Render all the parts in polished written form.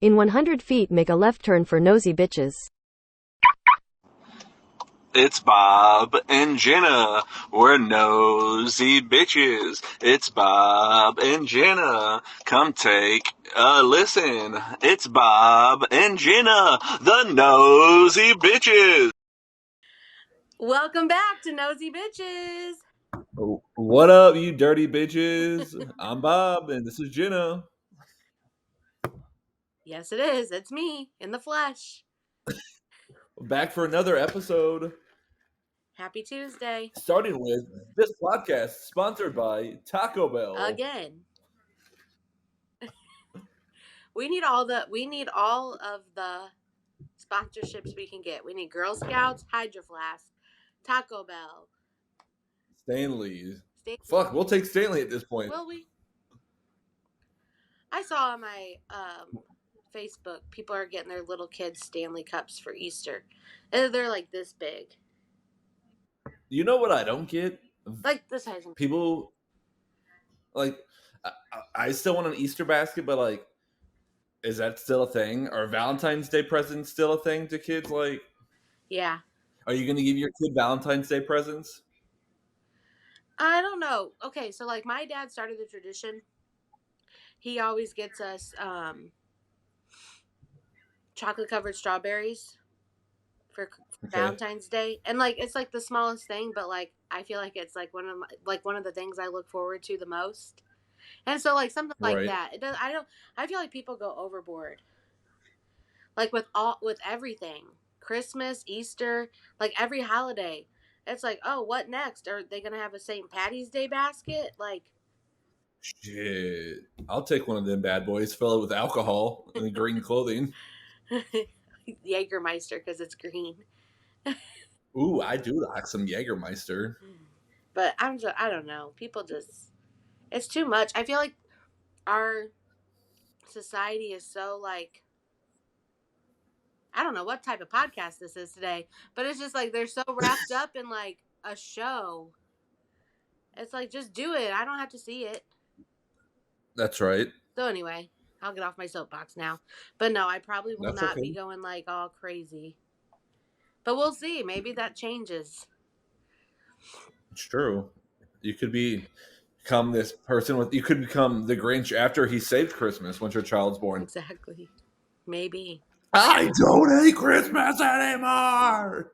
In 100 feet, make a left turn for Nosy Bitches. It's Bob and Jenna. We're nosy bitches. It's Bob and Jenna. Come take a listen. It's Bob and Jenna, the nosy bitches. Welcome back to Nosy Bitches. What up, you dirty bitches? I'm Bob, and this is Jenna. Yes, it is. It's me in the flesh. Back for another episode. Happy Tuesday. Starting with this podcast sponsored by Taco Bell. Again. We need all of the sponsorships we can get. We need Girl Scouts, Hydro Flask, Taco Bell, Stanley's. Fuck, we'll take Stanley at this point. Will we? I saw on my Facebook, people are getting their little kids Stanley cups for Easter. And they're like this big. You know what I don't get? Like this size. People, like, I still want an Easter basket, but, like, is that still a thing? Are Valentine's Day presents still a thing to kids? Like, yeah. Are you going to give your kid Valentine's Day presents? I don't know. Okay, so, like, my dad started the tradition. He always gets us chocolate-covered strawberries for Valentine's Day. And, like, it's, like, the smallest thing, but, like, I feel like it's, like, one of the things I look forward to the most. And so, like, something like that. It does. I feel like people go overboard. Like, with everything. Christmas, Easter, like, every holiday. It's like, oh, what next? Are they going to have a St. Patty's Day basket? Like, shit. I'll take one of them bad boys, fill it with alcohol and green clothing. Jägermeister, because it's green. Ooh, I do like some Jägermeister. But I don't know. People just, it's too much. I feel like our society is so, like, I don't know what type of podcast this is today, but it's just like they're so wrapped up in, like, a show. It's like, just do it. I don't have to see it. That's right. So anyway, I'll get off my soapbox now. But no, I probably will not be going, like, all crazy. But we'll see. Maybe that changes. It's true. You could become this person you could become the Grinch after he saved Christmas once your child's born. Exactly. Maybe. I don't hate Christmas anymore.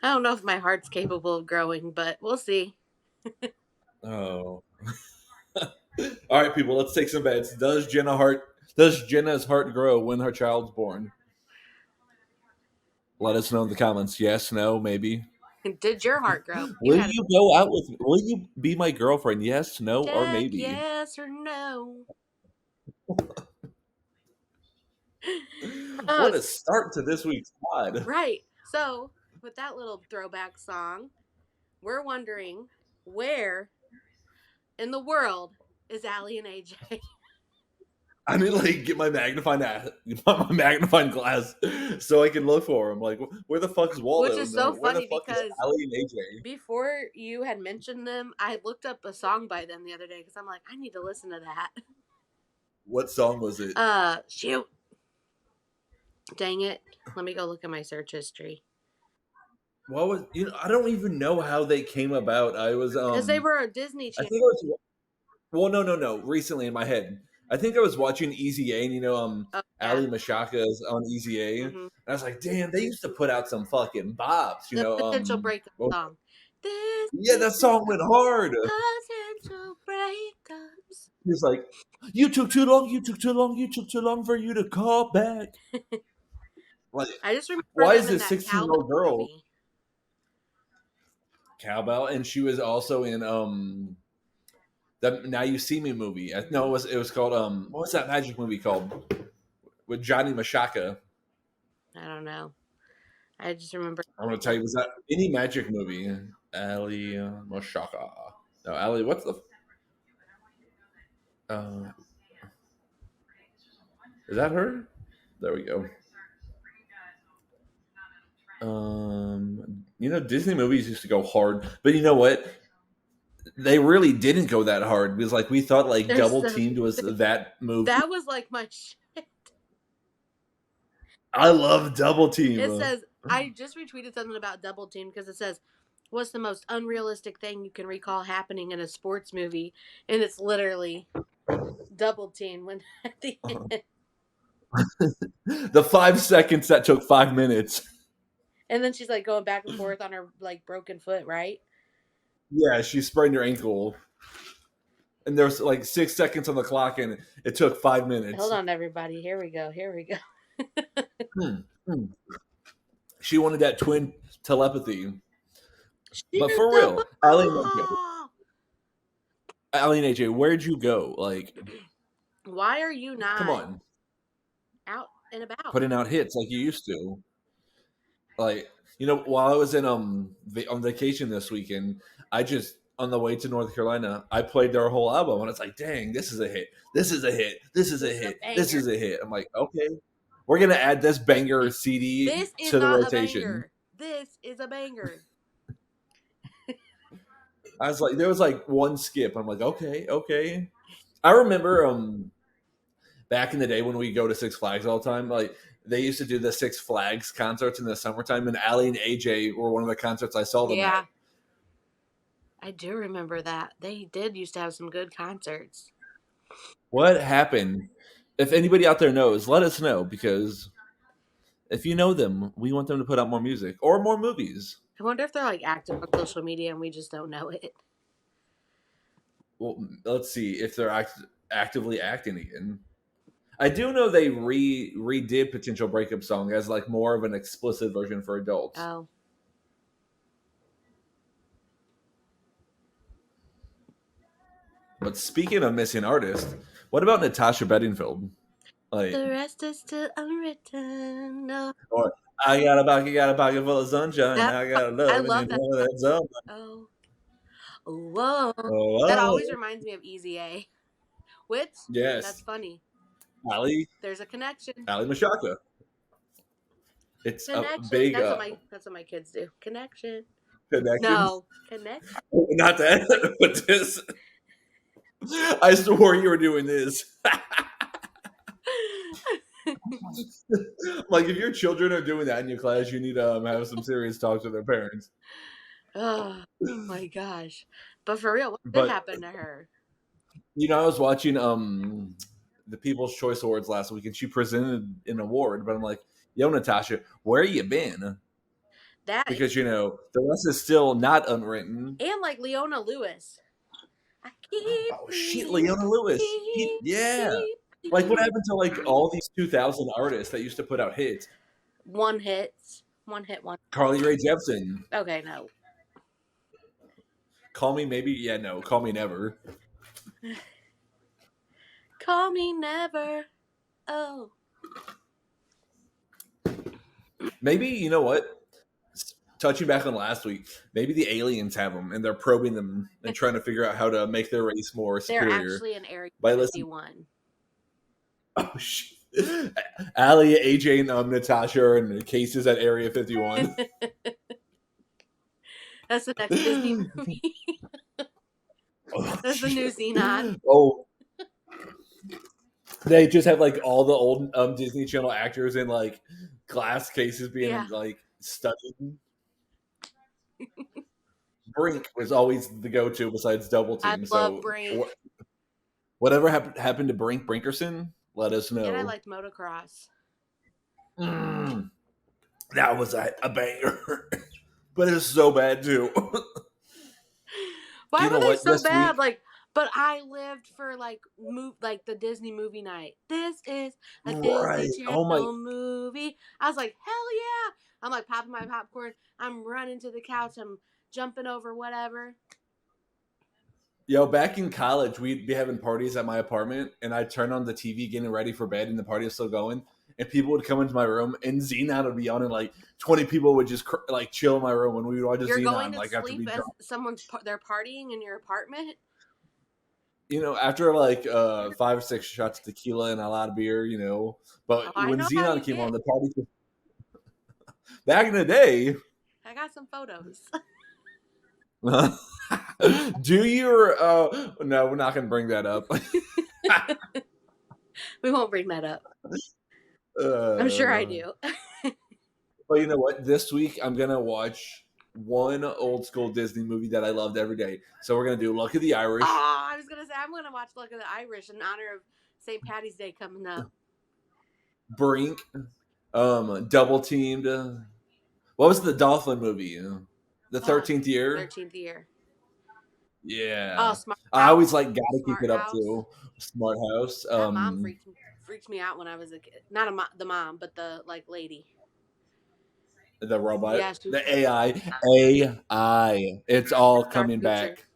I don't know if my heart's capable of growing, but we'll see. Oh. All right, people, let's take some bets. Does Jenna's heart grow when her child's born? Let us know in the comments. Yes, no, maybe. Did your heart grow? Will you be my girlfriend? Yes, no, or maybe? Yes or no. What a start to this week's pod. Right. So, with that little throwback song, we're wondering where in the world is Allie and AJ? I need to, like, get my magnifying glass so I can look for him. Like, where the fuck is Waldo? Which is so funny because Allie and AJ? Before you had mentioned them, I looked up a song by them the other day because I'm like, I need to listen to that. What song was it? Shoot. Dang it. Let me go look at my search history. What was, I don't even know how they came about. I was because they were a Disney Channel. I think it was no. Recently in my head, I think I was watching Easy A, and Ali Mashaka is on Easy A, and I was like, damn, they used to put out some fucking bops, the potential breakup song. Yeah, that song went hard. Potential breakups. He's like, you took too long for you to call back. Like, I just remember why is this 16-year-old girl movie. Cowbell, and she was also in the Now You See Me movie. No, it was called what was that magic movie called with Johnny Mashaka? I don't know. I just remember. I'm gonna tell you, was that any magic movie? Ali Mashaka. No, Ali. What's the? Is that her? There we go. Disney movies used to go hard, but you know what? They really didn't go that hard because, like, we thought, like, Double Teamed was that movie. That was like my shit. I love Double Team. It says, I just retweeted something about Double Team because it says, what's the most unrealistic thing you can recall happening in a sports movie? And it's literally Double Team when at the end. The 5 seconds that took 5 minutes. And then she's like going back and forth on her like broken foot, right? Yeah, she sprained her ankle. And there's like 6 seconds on the clock and it took 5 minutes. Hold on, everybody. Here we go. She wanted that twin telepathy. But for real, Allie and AJ, where'd you go? Like, why are you not come on, out and about putting out hits like you used to? Like, you know, while I was in on vacation this weekend, I just on the way to North Carolina, I played their whole album, and it's like, dang, this is a hit. This is a hit. This is a hit. This is a hit. I'm like, okay, we're gonna add this banger CD to the rotation. This is a banger. I was like, there was like one skip. I'm like, okay. I remember back in the day when we go to Six Flags all the time, like they used to do the Six Flags concerts in the summertime, and Allie and AJ were one of the concerts I saw them at. I do remember that. They did used to have some good concerts. What happened? If anybody out there knows, let us know, because if you know them, we want them to put out more music or more movies. I wonder if they're like active on social media and we just don't know it. Well, let's see if they're actively acting again. I do know they redid Potential Breakup Song as like more of an explicit version for adults. Oh. But speaking of missing artists, what about Natasha Bedingfield? Like, the rest is still unwritten. No. Or I got a pocket full of sunshine. I got a love. I love that. Oh. Whoa. That always reminds me of Easy A. Which? Yes. That's funny. Allie. There's a connection. Allie Mashaka. It's connection. A big. That's what my kids do. Connection. No. Connection. Not that. But this. I swore you were doing this. Like, if your children are doing that in your class, you need to have some serious talks with their parents. Oh my gosh. But for real, what did happen to her? You know, I was watching the People's Choice Awards last week, and she presented an award, but I'm like, yo, Natasha, where you been? Because, you know, the rest is still not unwritten. And like Leona Lewis. Leona Lewis. Yeah. Like, what happened to like all these 2000 artists that used to put out hits? One hit. Carly Rae Jepsen. Okay, no. Call Me Maybe. Yeah, no. Call Me Never. Call Me Never. Oh. Maybe, you know what? Touching back on last week, maybe the aliens have them and they're probing them and trying to figure out how to make their race more superior. They're actually in Area 51. Oh, shit. Allie, AJ, and Natasha and cases at Area 51. That's the next Disney movie. That's the new Xenon. Oh. They just have like all the old Disney Channel actors in like glass cases being like studied. Brink was always the go-to besides Double Team. I love Brink. Whatever happened to Brink Brinkerson, let us know. And I liked motocross. That was a banger. But it was so bad too. Why were they so bad? But I lived for like the Disney movie night. This is a Disney Channel movie. I was like, hell yeah! I'm like popping my popcorn. I'm running to the couch. I'm jumping over whatever. Yo, back in college, we'd be having parties at my apartment, and I'd turn on the TV getting ready for bed, and the party was still going. And people would come into my room, and Xenon would be on, and like 20 people would just like chill in my room when we would watch Xenon. You're going to like sleep as they're partying in your apartment. You know, after like 5 or 6 shots of tequila and a lot of beer, you know. But when Xenon came on, the party. Back in the day, I got some photos. Do you? No, we're not going to bring that up. We won't bring that up. I'm sure I Uh, do. But you know what? This week I'm gonna watch one old school Disney movie that I loved every day. So we're gonna do Luck of the Irish, Oh, I was gonna say I'm gonna watch Luck of the Irish in honor of St. Patty's Day coming up. Brink, Double Teamed. What was the Dolphin movie? The 13th Year. 13th Year. Yeah. Oh, Smart I House. always like gotta keep Smart it up House. too. Smart House. That mom freaked me out when I was a kid. Not the mom, but the like lady. The robot. Yeah, The AI. It's all coming future. back.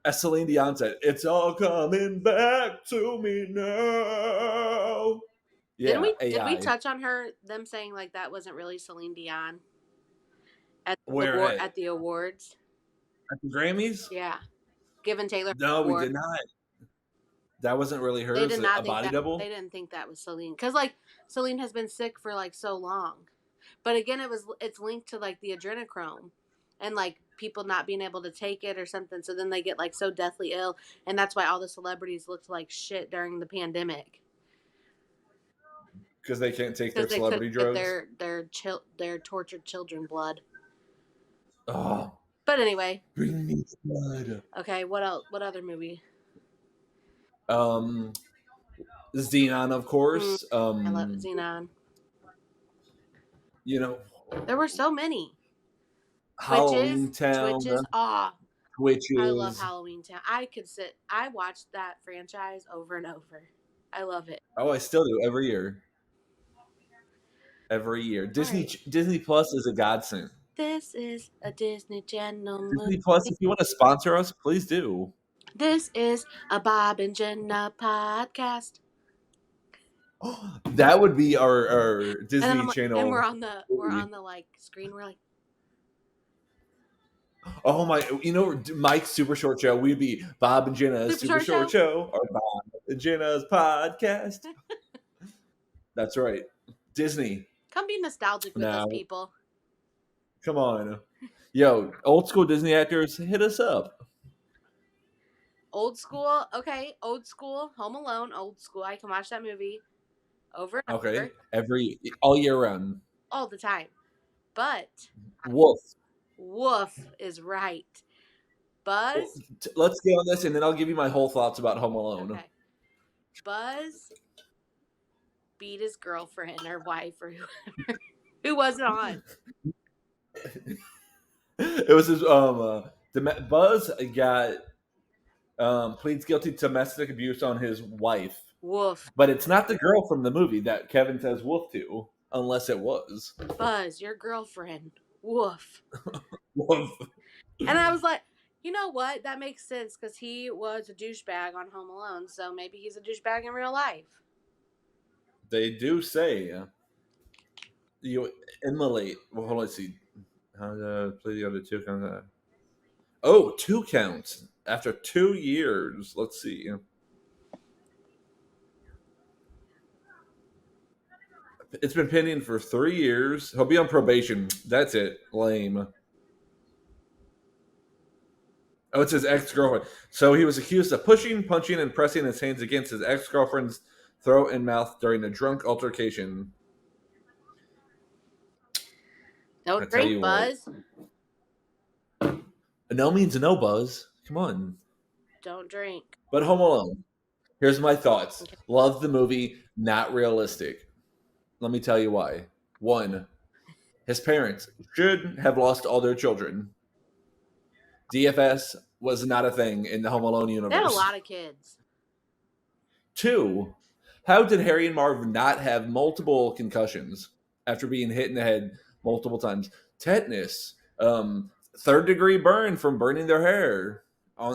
As Celine Dion said, it's all coming back to me now. Yeah, Did we touch on them saying like that wasn't really Celine Dion at the awards? At the Grammys? Yeah, giving Taylor. No, we did not. That wasn't really her. They did not a body double. They didn't think that was Celine because like Celine has been sick for like so long, but again, it's linked to like the adrenochrome, and like people not being able to take it or something. So then they get like so deathly ill, and that's why all the celebrities looked like shit during the pandemic. Because they can't take their celebrity drugs. Their tortured children blood. Oh. But anyway. Bring me blood. Okay, what else? What other movie? Xenon, of course. I love Xenon. You know, there were so many. Halloween Town. Twitches. Twitches. I love Halloween Town. I watched that franchise over and over. I love it. Oh, I still do every year. Disney Plus is a godsend. This is a Disney Channel. Disney Plus, if you want to sponsor us, please do. This is a Bob and Jenna podcast. That would be our Disney Channel. And we're on the like screen. We're like, oh my! You know, Mike's Super Short Show. We'd be Bob and Jenna's Super Short Show, or Bob and Jenna's podcast. That's right, Disney. Come be nostalgic with us, people. Come on, yo, old school Disney actors, hit us up. Old school, okay. Old school, Home Alone, old school. I can watch that movie over and over. All year round. All the time. But Wolf is right. Buzz. Let's get on this, and then I'll give you my whole thoughts about Home Alone. Okay. Buzz beat his girlfriend or wife or whoever. Who was it on? It was his Buzz got pleads guilty to domestic abuse on his wife. Woof. But it's not the girl from the movie that Kevin says woof to, unless it was. Buzz, your girlfriend. Woof. Woof. And I was like, you know what? That makes sense because he was a douchebag on Home Alone, so maybe he's a douchebag in real life. They do say you immolate. Well, hold on, let's see. How to play the other two counts? Oh, 2 counts after 2 years. Let's see. It's been pending for 3 years. He'll be on probation. That's it. Lame. Oh, it's his ex-girlfriend. So he was accused of pushing, punching, and pressing his hands against his ex-girlfriend's throat and mouth during a drunk altercation. Don't drink, Buzz. No means no, Buzz. Come on. Don't drink. But Home Alone. Here's my thoughts. Okay. Love the movie. Not realistic. Let me tell you why. 1, his parents should have lost all their children. DFS was not a thing in the Home Alone universe. They had a lot of kids. 2, how did Harry and Marv not have multiple concussions after being hit in the head multiple times? Tetanus, 3rd-degree burn from burning their hair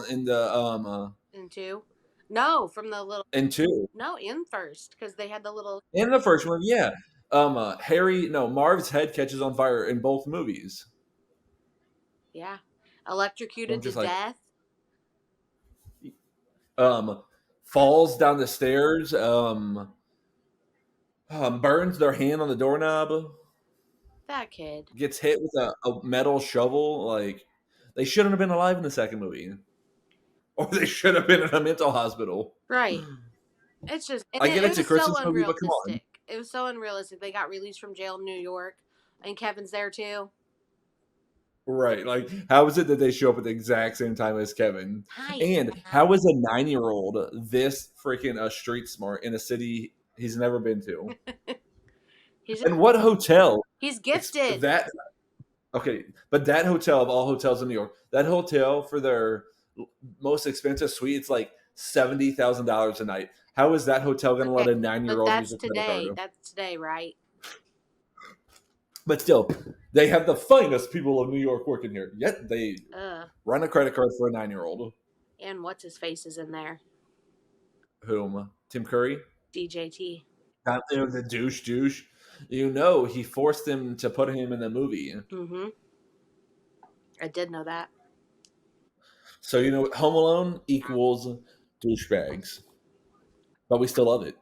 in 2. No, from the little. In 2. No, in first because they had the little. In the first one, yeah. Marv's head catches on fire in both movies. Yeah, electrocuted to death. Falls down the stairs. Burns their hand on the doorknob. That kid gets hit with a metal shovel. Like, they shouldn't have been alive in the second movie. Or they should have been in a mental hospital. Right. It's just... I get it's a Christmas movie, but come on. It was so unrealistic. They got released from jail in New York, and Kevin's there too. Right. Like, how is it that they show up at the exact same time as Kevin? Hi. And how is a 9-year-old this freaking street smart in a city he's never been to? And what hotel? He's gifted. That okay, but that hotel of all hotels in New York, that hotel for their most expensive suite, it's like $70,000 a night. How is that hotel going to let a 9-year-old use a credit card? That's today, right? But still, they have the finest people of New York working here. Yet they run a credit card for a 9-year-old. And what's his face is in there? Whom? Tim Curry? DJT. Not the douche. You know, he forced him to put him in the movie. Mm-hmm. I did know that. So, you know, Home Alone equals douchebags. But we still love it.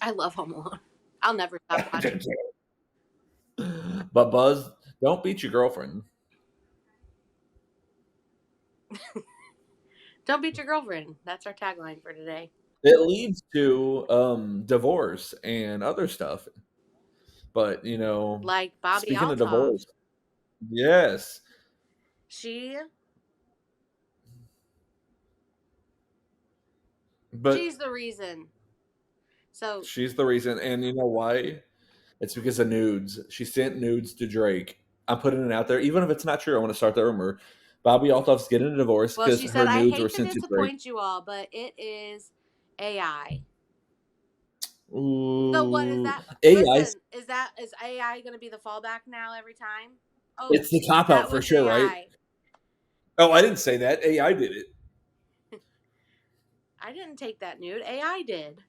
I love Home Alone. I'll never stop watching. But Buzz, don't beat your girlfriend. Don't beat your girlfriend. That's our tagline for today. It leads to divorce and other stuff. But, you know, like Bobbi speaking Althoff. of divorce, yes. She's the reason. So she's the reason, and you know why? It's because of nudes. She sent nudes to Drake. I'm putting it out there, even if it's not true. I want to start the rumor. Bobbi Altoff's getting a divorce because she her said, nudes I were hate sent to to Drake. disappoint you all, but it is AI. Ooh. So what is that? AI. Listen, is AI going to be the fallback now every time? Oh, it's the cop out for sure, AI. right? Oh, I didn't say that. AI did it. I didn't take that nude. AI did.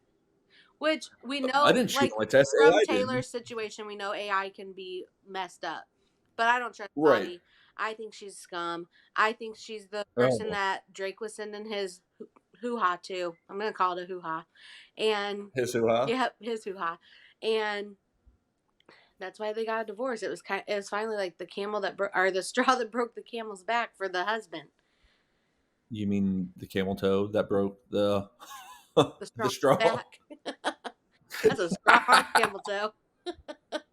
Which we know, I didn't shoot my test. from AI Taylor's did. situation, we know AI can be messed up. But I don't trust Right. Bobbi. I think she's scum. I think she's the person that Drake was sending his hoo-ha to. I'm going to call it a hoo-ha. And his hoo-ha? Yeah, his hoo-ha. And that's why they got a divorce. It was finally like the camel that or the straw that broke the camel's back for the husband. You mean the camel toe that broke the straw? Back. That's a straw camel toe. But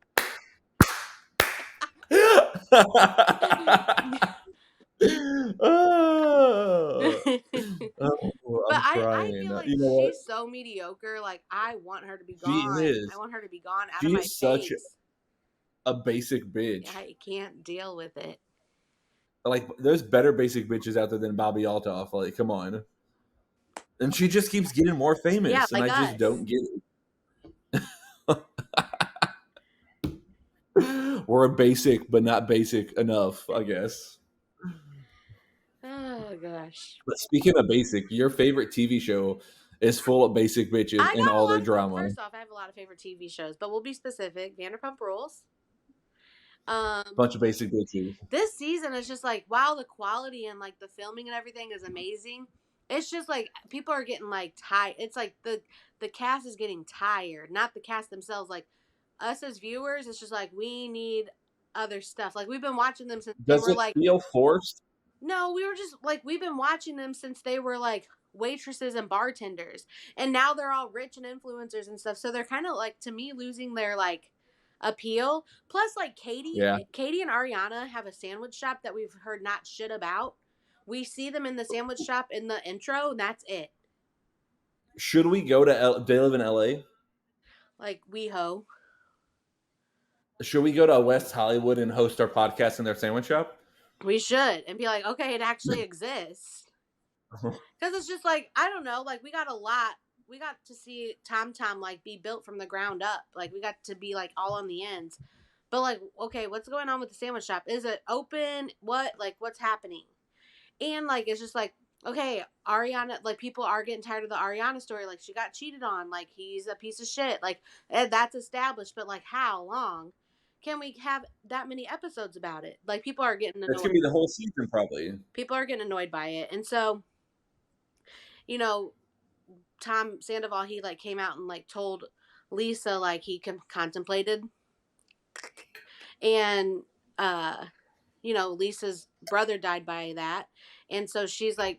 I feel like she's so mediocre. Like, I want her to be gone. She is. I want her to be gone out she of my is such face. a basic bitch. I can't deal with it. Like, there's better basic bitches out there than Bobbi Altoff. Like, come on. And she just keeps getting more famous, yeah, and like I just don't get it. We're a basic, but not basic enough, I guess. Oh, gosh. But speaking of basic, your favorite TV show is full of basic bitches and all their drama. First off, I have a lot of favorite TV shows, but we'll be specific. Vanderpump Rules. Bunch of basic bitches. This season is just like, wow, the quality and like the filming and everything is amazing. It's just like people are getting like tired. It's like the cast is getting tired, not the cast themselves. Like us as viewers, it's just like we need other stuff. Like we've been watching them since Does they were it like feel forced? No, we were just like we've been watching them since they were like waitresses and bartenders, and now they're all rich and influencers and stuff. So they're kind of like, to me, losing their like appeal. Plus, like Katie and Ariana have a sandwich shop that we've heard not shit about. We see them in the sandwich shop in the intro, and that's it. Should we go to they live in LA? Like WeHo. Should we go to West Hollywood and host our podcast in their sandwich shop? We should, and be like, okay, it actually exists. Because it's just like, I don't know, like we got to see Tom like be built from the ground up. Like we got to be like all on the ends. But like, okay, what's going on with the sandwich shop? Is it open? What's happening? And like, it's just like, okay, Ariana, like people are getting tired of the Ariana story. Like she got cheated on. Like he's a piece of shit. Like that's established. But like, how long can we have that many episodes about it? Like people are getting annoyed. It's gonna be the whole season probably. People are getting annoyed by it, and so, you know, Tom Sandoval, he like came out and like told Lisa like he contemplated, and you know, Lisa's brother died by that, and so she's like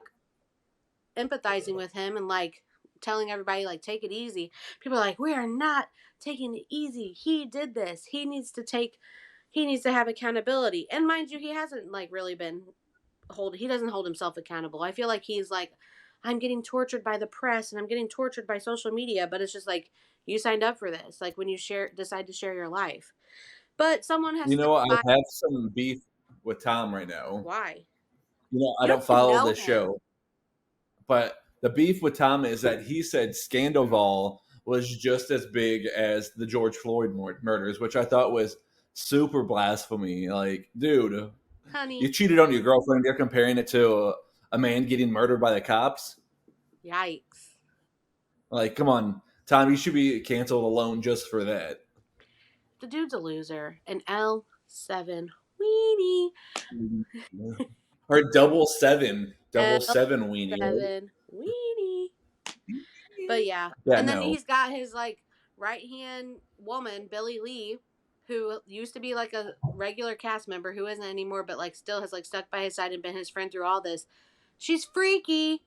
empathizing with him and like telling everybody like take it easy. People are like, we are not taking it easy. He did this. He needs to have accountability. And mind you, he hasn't like really been he doesn't hold himself accountable. I feel like he's like, I'm getting tortured by the press and I'm getting tortured by social media, but it's just like you signed up for this. Like when you decide to share your life. But someone has You to know, I decide have some beef with Tom right now. why. You know, I You don't don't even follow know the him. show, but the beef with Tom is that he said Scandoval was just as big as the George Floyd murders, which I thought was super blasphemy. Like, dude, Honey, you cheated on your girlfriend. You're comparing it to a man getting murdered by the cops. yikes. Like, come on, Tom, you should be canceled alone just for that. The dude's a loser. An L7 weenie. Or double seven weenie. L7 weenie. But yeah. Yeah, And then no. he's got his like right hand woman, Billy Lee, who used to be like a regular cast member who isn't anymore, but like still has like stuck by his side and been his friend through all this. She's freaky.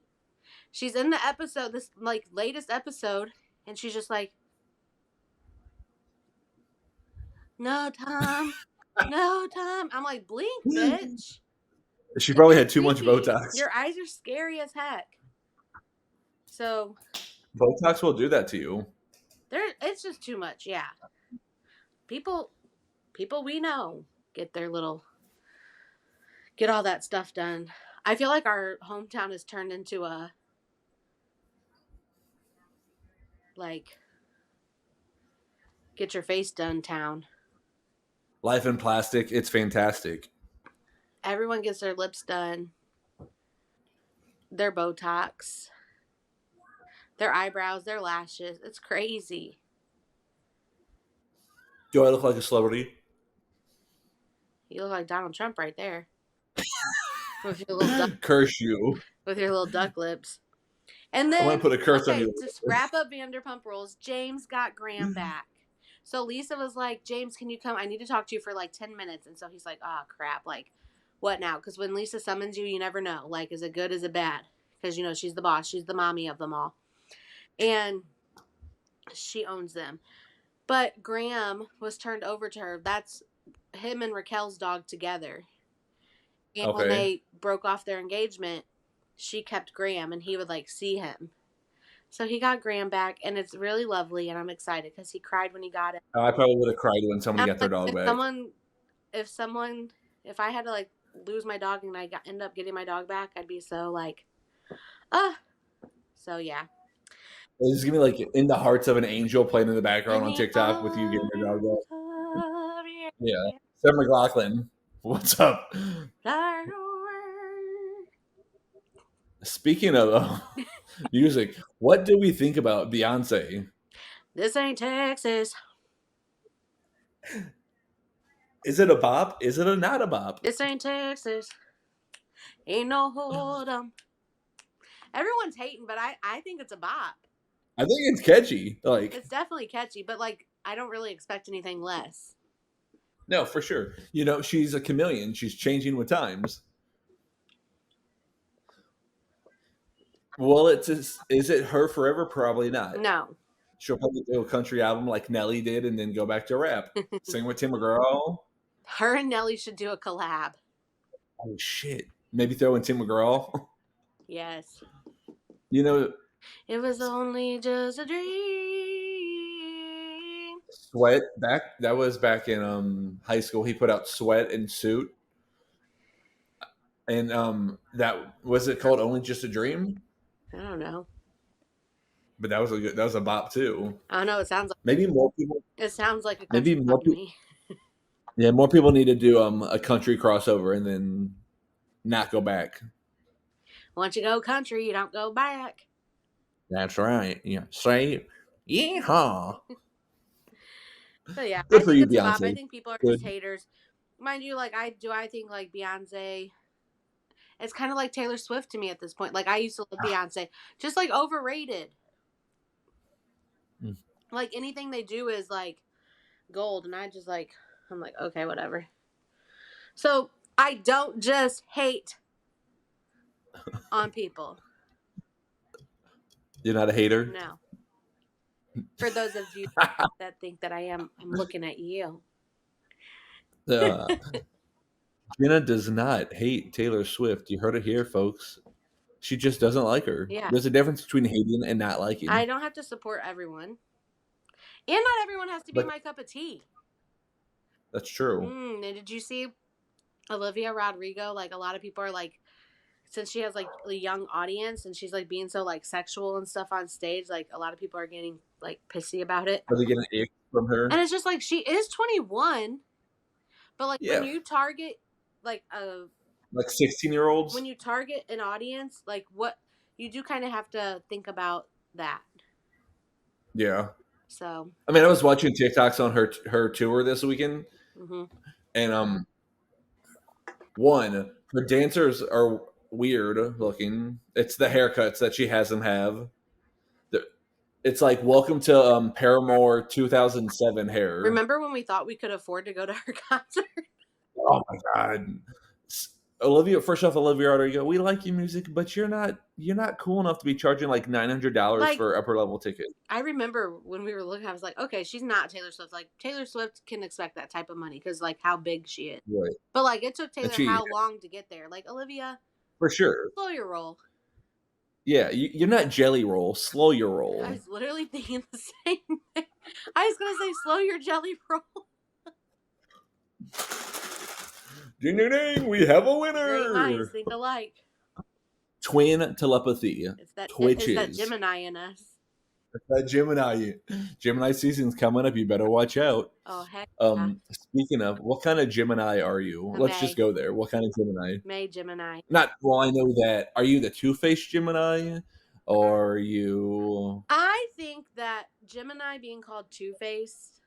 She's in the episode, this like latest episode, and she's just like, no, Tom. No, Tom. I'm like, blink, bitch. She probably had too much Freaky. Botox. Your eyes are scary as heck. So Botox will do that to you. it's just too much, yeah. People we know get all that stuff done. I feel like our hometown has turned into a like get your face done town. Life in plastic, it's fantastic. Everyone gets their lips done, their Botox, their eyebrows, their lashes. It's crazy. Do I look like a celebrity? You look like Donald Trump right there. With your little Curse you. with your little duck lips. And then I'm gonna put a curse on you. To wrap up Vanderpump Rules, James got Graham back. So Lisa was like, James, can you come? I need to talk to you for like 10 minutes. And so he's like, oh, crap. Like, what now? Because when Lisa summons you, you never know. Like, is it good? Is it bad? Because, you know, she's the boss. She's the mommy of them all. And she owns them. But Graham was turned over to her. That's him and Raquel's dog together. And when they broke off their engagement, she kept Graham and he would like see him. So he got Graham back, and it's really lovely, and I'm excited because he cried when he got it. I probably would have cried when somebody got their dog back. If I had to like lose my dog and I end up getting my dog back, I'd be so like, so yeah. This is gonna be like In the Hearts of an Angel playing in the background on TikTok with you getting your dog back. Yeah, Sarah McLachlan, what's up? Speaking of music, what do we think about Beyonce? This ain't Texas. Is it a bop? Is it not a bop? This ain't Texas. Ain't no hold 'em. Everyone's hating, but I think it's a bop. I think it's catchy. Like, it's definitely catchy, but like I don't really expect anything less. No, for sure. You know, she's a chameleon. She's changing with times. Well, is it her forever? Probably not. No. She'll probably do a country album like Nelly did and then go back to rap. Sing with Tim McGraw. Her and Nelly should do a collab. Oh, shit. Maybe throw in Tim McGraw. Yes. You know. It was only just a dream. Sweat. That was back in high school. He put out Sweat and Suit. And that was it called Only Just a Dream? I don't know. But that was a bop too. I don't know. It sounds like maybe more people. It sounds like a maybe more people. Yeah, more people need to do a country crossover and then not go back. Once you go country, you don't go back. That's right. Yeah, say yeehaw. So yeah, good for you, Beyonce. I think people are just haters, mind you. Like I think like Beyonce. It's kind of like Taylor Swift to me at this point. Like I used to love Beyonce, just like overrated. Like anything they do is like gold, and I'm like, okay, whatever. So I don't just hate on people. You're not a hater? No. For those of you that think that I am, I'm looking at you. Uh, Jenna does not hate Taylor Swift. You heard it here, folks. She just doesn't like her. Yeah. There's a difference between hating and not liking. I don't have to support everyone. And not everyone has to be But- my cup of tea. That's true. And did you see Olivia Rodrigo? Like, a lot of people are like, since she has like a young audience and she's like being so like sexual and stuff on stage, like a lot of people are getting like pissy about it. Are they getting ick from her? And it's just like, she is 21, but like Yeah. when you target like a Like 16-year-olds? when you target an audience, like what you do kind of have to think about that. Yeah. So, I mean, I was watching TikToks on her tour this weekend, mhm. and one, her dancers are weird looking. It's the haircuts that she has them have. It's like welcome to Paramore 2007 hair. Remember when we thought we could afford to go to her concert? Oh my god. First off, Olivia Rodrigo, we like your music, but you're not cool enough to be charging like $900 Like- for upper level ticket. I remember when we were looking, I was like, okay, she's not Taylor Swift. Like, Taylor Swift can expect that type of money because, like, how big she is. Right. But, like, it took Taylor she- how long to get there? Like, Olivia, For sure. slow your roll. Yeah, you're not jelly roll. Slow your roll. I was literally thinking the same thing. I was going to say, slow your jelly roll. Ding ding ding! We have a Great winner. minds think alike. Twin telepathy. It's that Twitches. Gemini in us. That Gemini season's coming up. You better watch out. Oh, heck. Speaking of, what kind of Gemini are you? A Let's May. just go there. What kind of Gemini? May Gemini. Not well. I know that. Are you the two-faced Gemini, or are you? I think that Gemini being called two-faced.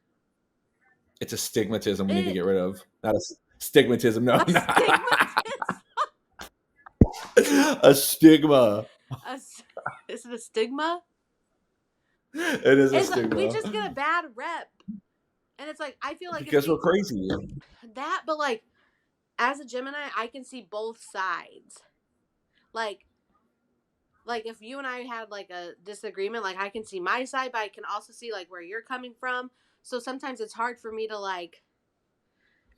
It's a stigmatism we need to get rid of. Not a stigmatism. No, A not. stigmatism. A stigma. Is it a stigma? It is a It's like, stigma. we just get a bad rep. And it's like, I feel like because if we're crazy. that, but like, as a Gemini, I can see both sides. Like if you and I had like a disagreement, like I can see my side, but I can also see like where you're coming from. So sometimes it's hard for me to like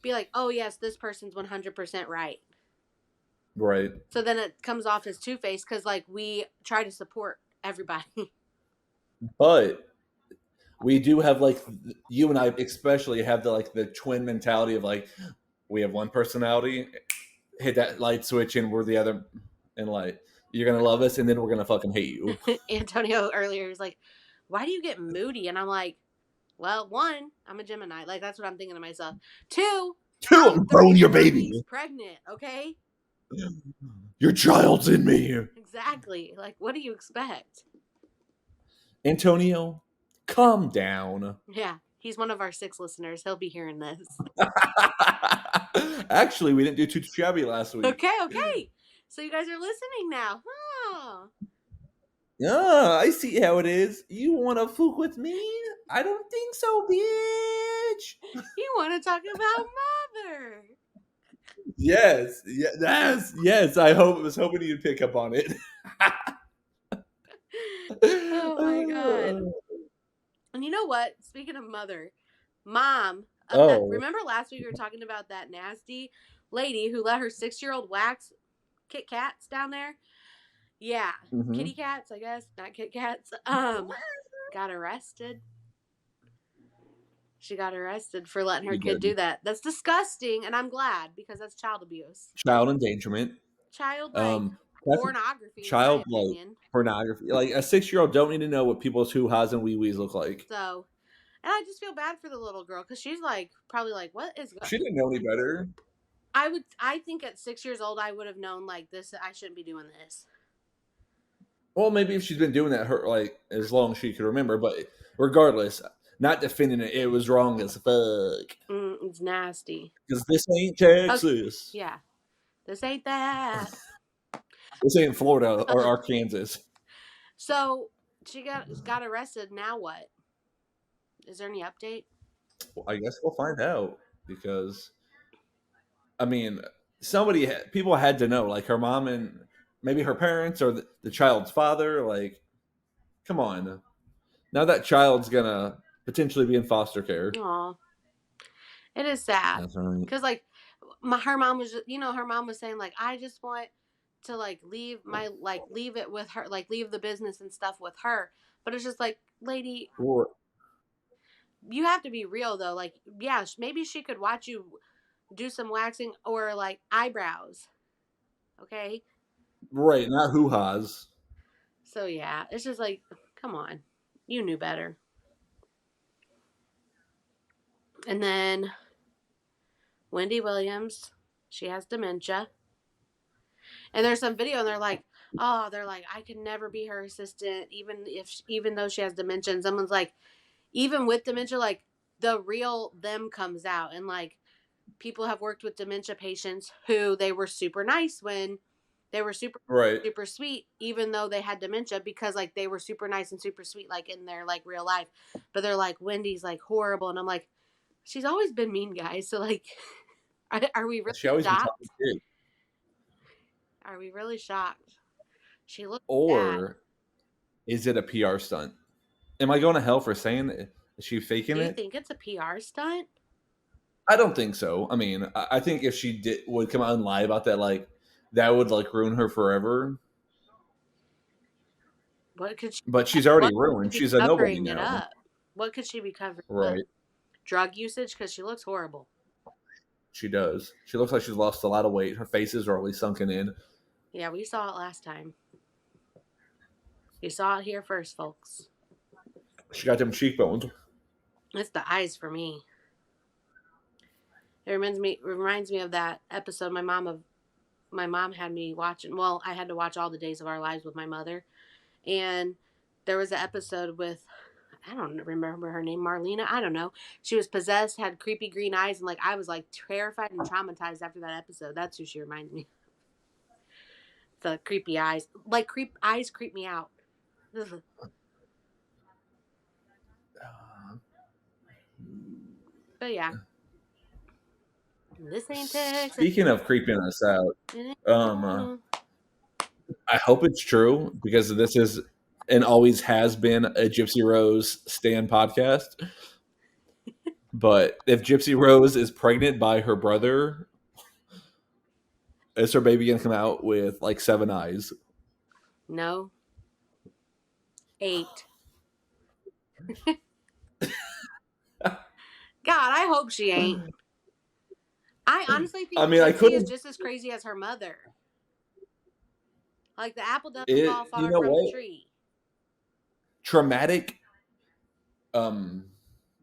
be like, oh yes, this person's 100% right. Right. So then it comes off as two-faced because like we try to support everybody. But we do have like you and I especially have the twin mentality of like we have one personality, hit that light switch and we're the other, and like you're gonna love us and then we're gonna fucking hate you. Antonio earlier was like, why do you get moody? And I'm like, well, one, I'm a Gemini. Like that's what I'm thinking to myself. Two, I'm growing your 33 baby. weeks pregnant, okay? Your child's in me. Exactly. Like, what do you expect? Antonio, calm down. Yeah, he's one of our 6 listeners. He'll be hearing this. Actually, we didn't do too shabby last week. Okay. So you guys are listening now. Oh. Ah, I see how it is. You want to fool with me? I don't think so, bitch. You want to talk about mother? Yes. I was hoping you'd pick up on it. Oh my god. And you know what? Speaking of mother, mom. Remember last week we were talking about that nasty lady who let her 6-year-old wax Kit Kats down there? Yeah. Mhm. Kitty cats, I guess. Not Kit Kats. Got arrested. She got arrested for letting her She kid did. do that. That's disgusting, and I'm glad because that's child abuse. Child endangerment. Child That's pornography. child, in my like, opinion. pornography. Like a 6-year-old don't need to know what people's hoo-has and wee-wees look like. So, and I just feel bad for the little girl because she's like probably like, what is going? She didn't know any better. I think at 6 years old I would have known like this. I shouldn't be doing this. Well, maybe if she's been doing that her like as long as she could remember, but regardless, not defending it, it was wrong as fuck. It's nasty. Because this ain't Texas. Yeah, this ain't that. This ain't Florida or Arkansas. So she got arrested. Now what? Is there any update? Well, I guess we'll find out because, I mean, people had to know, like her mom and maybe her parents or the child's father. Like, Come on. Now that child's gonna potentially be in foster care. Aw. It is sad. That's right. Because, like, her mom was, her mom was saying, like, I just want to, like, leave it with her, like, leave the business and stuff with her. But it's just like, lady, you have to be real, though. Like, yeah, maybe she could watch you do some waxing or, like, eyebrows. Okay? Right, not hoo-has. So, yeah, it's just like, come on. You knew better. And then Wendy Williams, she has dementia. And there's some video and they're like, I could never be her assistant, even though she has dementia. And someone's like, even with dementia, like, the real them comes out. And, like, people have worked with dementia patients who they were super nice when they were super sweet, even though they had dementia, because, like, they were super nice and super sweet, like, in their, like, real life. But they're like, Wendy's, like, horrible. And I'm like, she's always been mean, guys. So, like, are we really shocked? Are we really shocked? She looks Or bad. Is it a PR stunt? Am I going to hell for saying it? Is she faking it? Do you think it's a PR stunt? I don't think so. I mean, I think if she would come out and lie about that, like, that would, like, ruin her forever. What could she? But she's already ruined. She's a nobody now. What could she be covering? Right. Drug usage, because she looks horrible. She does. She looks like she's lost a lot of weight. Her face is really sunken in. Yeah, we saw it last time. You saw it here first, folks. She got them cheekbones. It's the eyes for me. It reminds me of that episode my mom had me watching. Well, I had to watch All the Days of Our Lives with my mother. And there was an episode with, I don't remember her name, Marlena. I don't know. She was possessed, had creepy green eyes, and, like, I was, like, terrified and traumatized after that episode. That's who she reminds me of. The creepy eyes. Like, eyes creep me out. Ugh. But yeah. This ain't Texas. Speaking of creeping us out, I hope it's true, because this is and always has been a Gypsy Rose stan podcast. But if Gypsy Rose is pregnant by her brother, is her baby going to come out with, like, 7 eyes? No. 8. God, I hope she ain't. I honestly think Gypsy is just as crazy as her mother. Like, the apple doesn't fall far from the tree. Traumatic. What am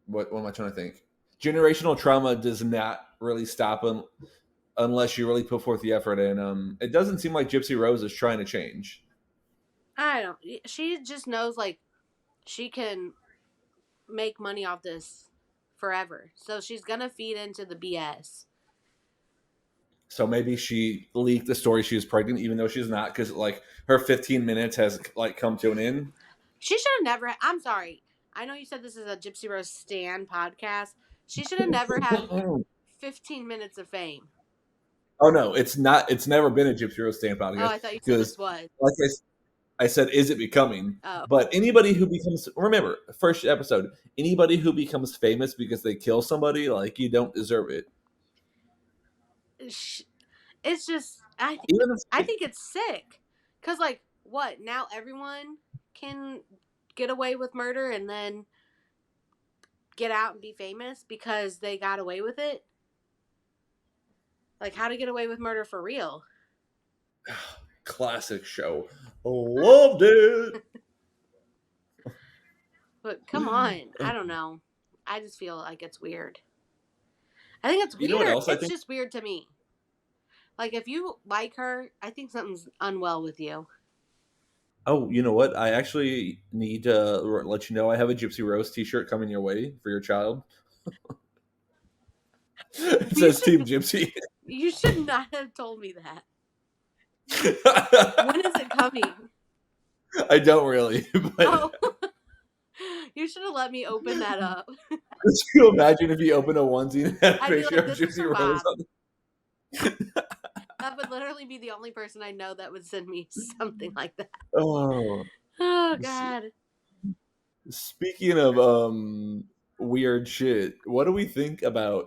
I trying to think? Generational trauma does not really stop them unless you really put forth the effort. And it doesn't seem like Gypsy Rose is trying to change. I don't. She just knows, like, she can make money off this forever. So she's gonna feed into the BS. So maybe she leaked the story she was pregnant, even though she's not, because, like, her 15 minutes has, like, come to an end. She should have never. I'm sorry. I know you said this is a Gypsy Rose stan podcast. She should have never had 15 minutes of fame. Oh no, it's not. It's never been a Gypsy Rose stan podcast. Oh, I thought you said this was. Like I said, is it becoming? Oh. But anybody who becomes, remember, first episode, anybody who becomes famous because they kill somebody, like, you don't deserve it. It's just, I think it's sick. Because, like, what? Now everyone can get away with murder and then get out and be famous because they got away with it? Like, how to get away with murder for real? Classic show. Loved it. But come on. I don't know. I just feel like it's weird. I think it's weird. You know what else it's just weird to me. Like, if you like her, I think something's unwell with you. Oh, you know what? I actually need to let you know I have a Gypsy Rose t-shirt coming your way for your child. It says Team Gypsy. You should not have told me that. When is it coming? I don't really. But oh. You should have let me open that up. Could you imagine if you open a onesie and had a picture of Gypsy Rose on it? That would literally be the only person I know that would send me something like that. Oh God. Speaking of weird shit, what do we think about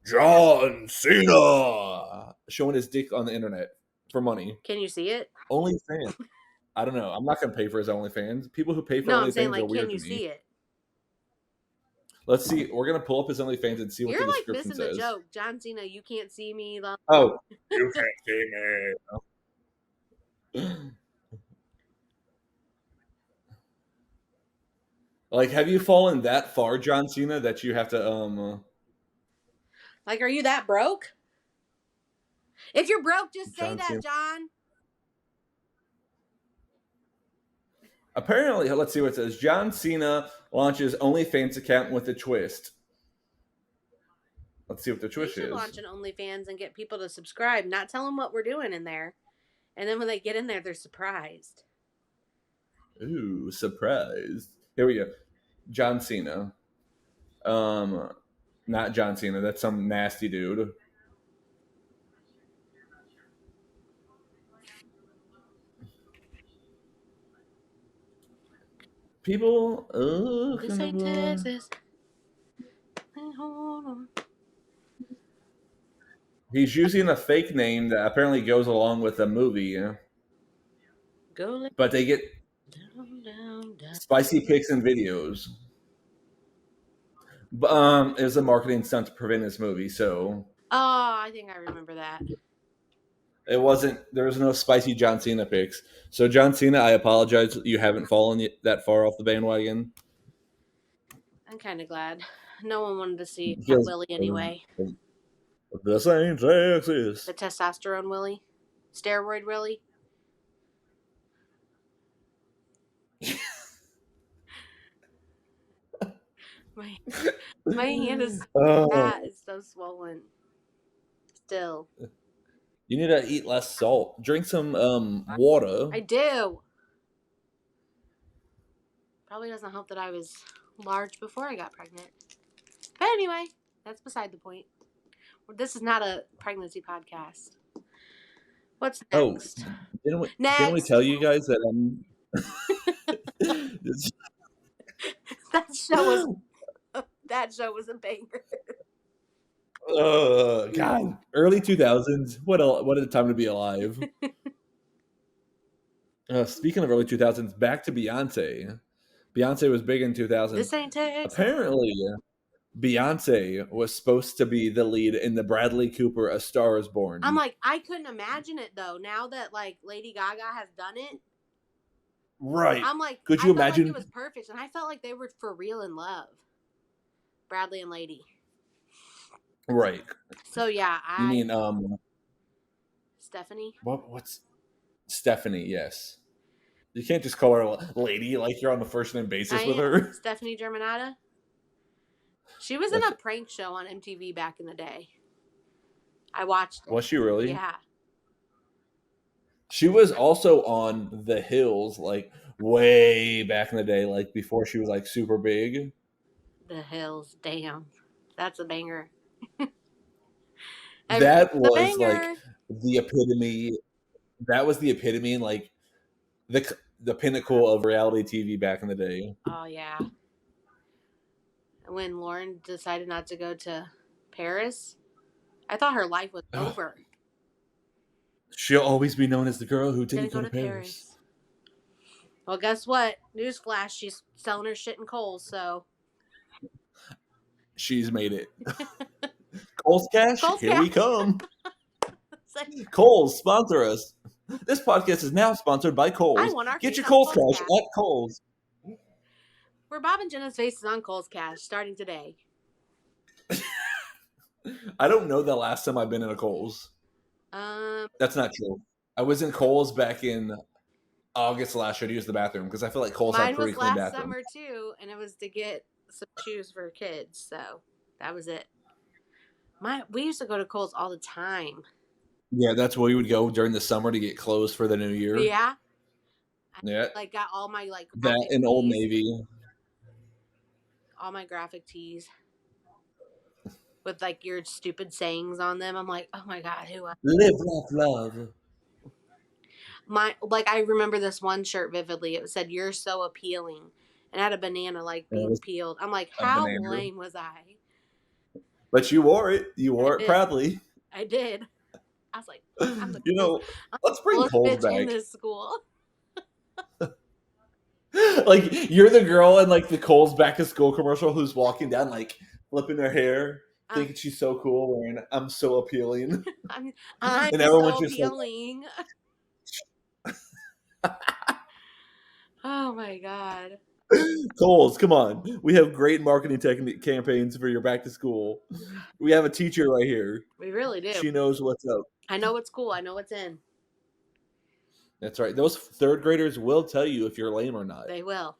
John Cena showing his dick on the internet for money? Can you see it? OnlyFans. I don't know. I'm not gonna pay for his OnlyFans. People who pay for No, I'm saying OnlyFans are like, weird can you to me. see it? Let's see. We're gonna pull up his OnlyFans and see what You're the like description missing the says. joke, John Cena. You can't see me. Oh, you can't see me. Like, have you fallen that far, John Cena, that you have to Like, are you that broke? If you're broke, just say John that, Cena. John. Apparently, let's see what it says. John Cena launches OnlyFans account with a twist. Let's see what the We twist should is. launch an OnlyFans and get people to subscribe. Not tell them what we're doing in there, and then when they get in there, they're surprised. Ooh, surprise. Here we go. John Cena. Not John Cena. That's some nasty dude. People. This ain't Texas. Hold on. He's using a fake name that apparently goes along with the movie, Go but they get down. spicy pics and videos. But it was a marketing stunt to prevent this movie, so Oh, I think I remember that. it wasn't. There was no spicy John Cena pics. So John Cena, I apologize. You haven't fallen that far off the bandwagon. I'm kind of glad. No one wanted to see that Feels- Willie anyway. This ain't Texas. The testosterone Willie. Steroid Willie. My hand is it's so swollen. Still. You need to eat less salt. Drink some water. I do. Probably doesn't help that I was large before I got pregnant. But anyway, that's beside the point. This is not a pregnancy podcast. What's next? Didn't we Next. tell you guys that that show was a banger. God, early 2000s. What a time to be alive. Speaking of early 2000s, back to Beyonce. Beyonce was big in 2000. This ain't Texas. Apparently, Beyonce was supposed to be the lead in the Bradley Cooper A Star Is Born. I'm like, I couldn't imagine it though. Now that like Lady Gaga has done it, right? I'm like, could you I felt imagine? like it was perfect, and I felt like they were for real in love, Bradley and Lady. Right. So yeah, You mean Stephanie? What's Stephanie? Yes. You can't just call her Lady like you're on the first name basis with her. Stephanie Germanata. She was in a prank show on MTV back in the day. I watched it. Was she really? Yeah. She was also on The Hills, like way back in the day, like before she was like super big. The Hills, damn, that's a banger. That was like the epitome. That was the epitome, and like the pinnacle of reality TV back in the day. Oh yeah. When Lauren decided not to go to Paris, I thought her life was over. She'll always be known as the girl who didn't go to Paris. Well, guess what? Newsflash, she's selling her shit in Kohl's, so. She's made it. Kohl's Cash, here Cash. we come. Kohl's, sponsor us. This podcast is now sponsored by Kohl's. I want our Get your Kohl's Cash at Kohl's. We're Bob and Jenna's faces on Kohl's Cash starting today. I don't know the last time I've been in a Kohl's. That's not true. I was in Kohl's back in August last year to use the bathroom because I feel like Kohl's had a pretty clean bathroom. Mine was last summer too, and it was to get some shoes for kids, so that was it. We used to go to Kohl's all the time. Yeah, that's where we would go during the summer to get clothes for the new year. Yeah. Yeah. I got all my like that and Old Navy. All my graphic tees with like your stupid sayings on them. I'm like, oh my god, live, laugh, love. I remember this one shirt vividly. It said, "You're so appealing," and had a banana like And it being was peeled. I'm like, a how banana. lame was I? But you wore it. You wore it did. proudly. I did. I was like, I'm the You know, let's bring coolest Coles bitch in back. this school. Like, you're the girl in like the Coles back to school commercial who's walking down, like flipping her hair, thinking she's so cool, wearing "I'm so appealing," I'm and everyone's so just like, appealing. Oh my god. Coles, come on. We have great marketing campaigns for your back to school. We have a teacher right here. We really do. She knows what's up. I know what's cool. I know what's in. That's right. Those third graders will tell you if you're lame or not. They will.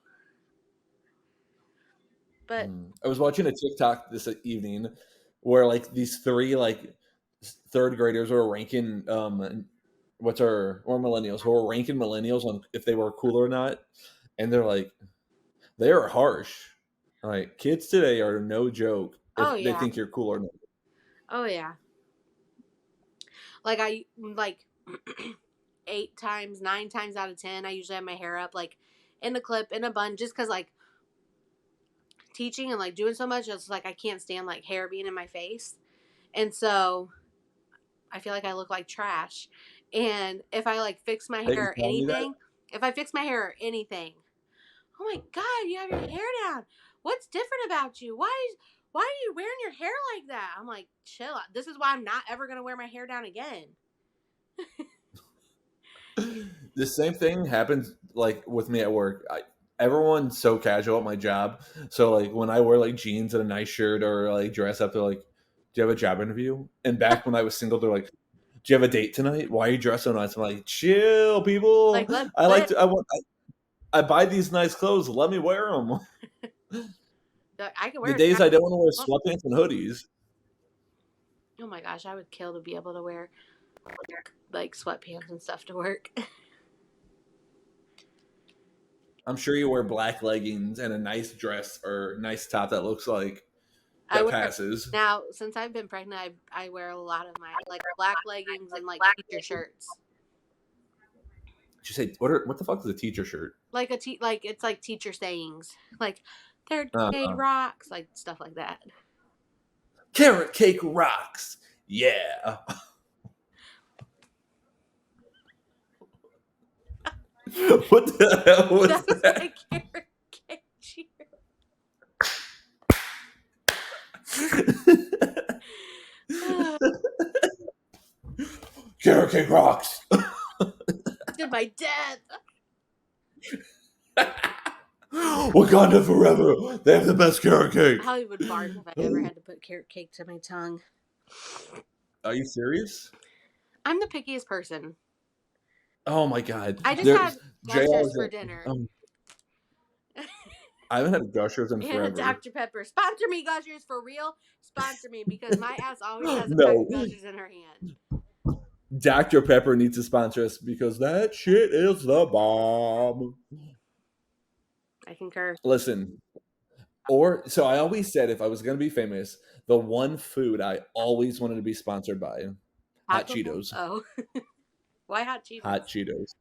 But I was watching a TikTok this evening where like these three like third graders were ranking or millennials who were ranking millennials on if they were cool or not, and they're like, they are harsh. Like, kids today are no joke if they think you're cool or not. Oh yeah. Like I like 8 times, 9 times out of 10, I usually have my hair up like in a clip, in a bun, just because like teaching and like doing so much, it's like I can't stand like hair being in my face, and so I feel like I look like trash. And if I like fix my hair or anything, oh my god, you have your hair down. What's different about you? Why are you wearing your hair like that? I'm like, chill out. This is why I'm not ever gonna wear my hair down again. The same thing happens like with me at work. Everyone's so casual at my job. So like when I wear like jeans and a nice shirt or like dress up, they're like, "Do you have a job interview?" And back when I was single, they're like, "Do you have a date tonight? Why are you dressed so nice?" I'm like, "Chill, people. Like, I buy these nice clothes. Let me wear them." I can wear the days I don't want to wear sweatpants and hoodies. Oh my gosh, I would kill to be able to wear like sweatpants and stuff to work. I'm sure you wear black leggings and a nice dress or nice top that looks like that passes. Now, since I've been pregnant, I wear a lot of my like black leggings and like teacher shirts. Did you say what the fuck is a teacher shirt? Like like it's like teacher sayings, like third grade rocks, like stuff like that. Carrot cake rocks, yeah. What the hell was that? My carrot cake cheer. Carrot cake rocks. To my death. Wakanda forever. They have the best carrot cake. Hollywood bark if I ever had to put carrot cake to my tongue. Are you serious? I'm the pickiest person. Oh my god! I just had Gushers for dinner. I haven't had Gushers in forever. And Dr. Pepper. Sponsor me, Gushers, for real. Sponsor me, because my ass always has a pack of Gushers in her hand. Dr. Pepper needs to sponsor us because that shit is the bomb. I concur. Listen, so I always said if I was going to be famous, the one food I always wanted to be sponsored by, Hot Cheetos. Oh. Why Hot Cheetos? Hot Cheetos.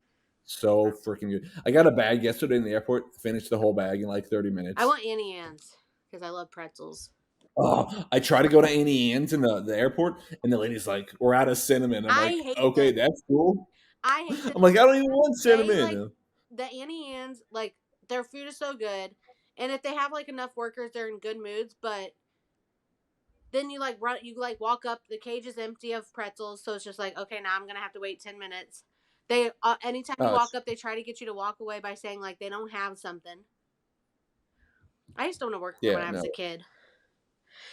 So freaking good. I got a bag yesterday in the airport, finished the whole bag in like 30 minutes. I want Annie Ann's because I love pretzels. Oh, I try to go to Annie Ann's in the airport, and the lady's like, "We're out of cinnamon." I'm like, "Okay, that's cool." I hate I'm like, "I don't even want cinnamon." The Annie Ann's, like, their food is so good, and if they have like enough workers, they're in good moods. But then you walk up, the cage is empty of pretzels, so it's just like, okay, now I'm gonna have to wait 10 minutes. They anytime you walk up, they try to get you to walk away by saying like they don't have something. I just don't want to work there when I was a kid.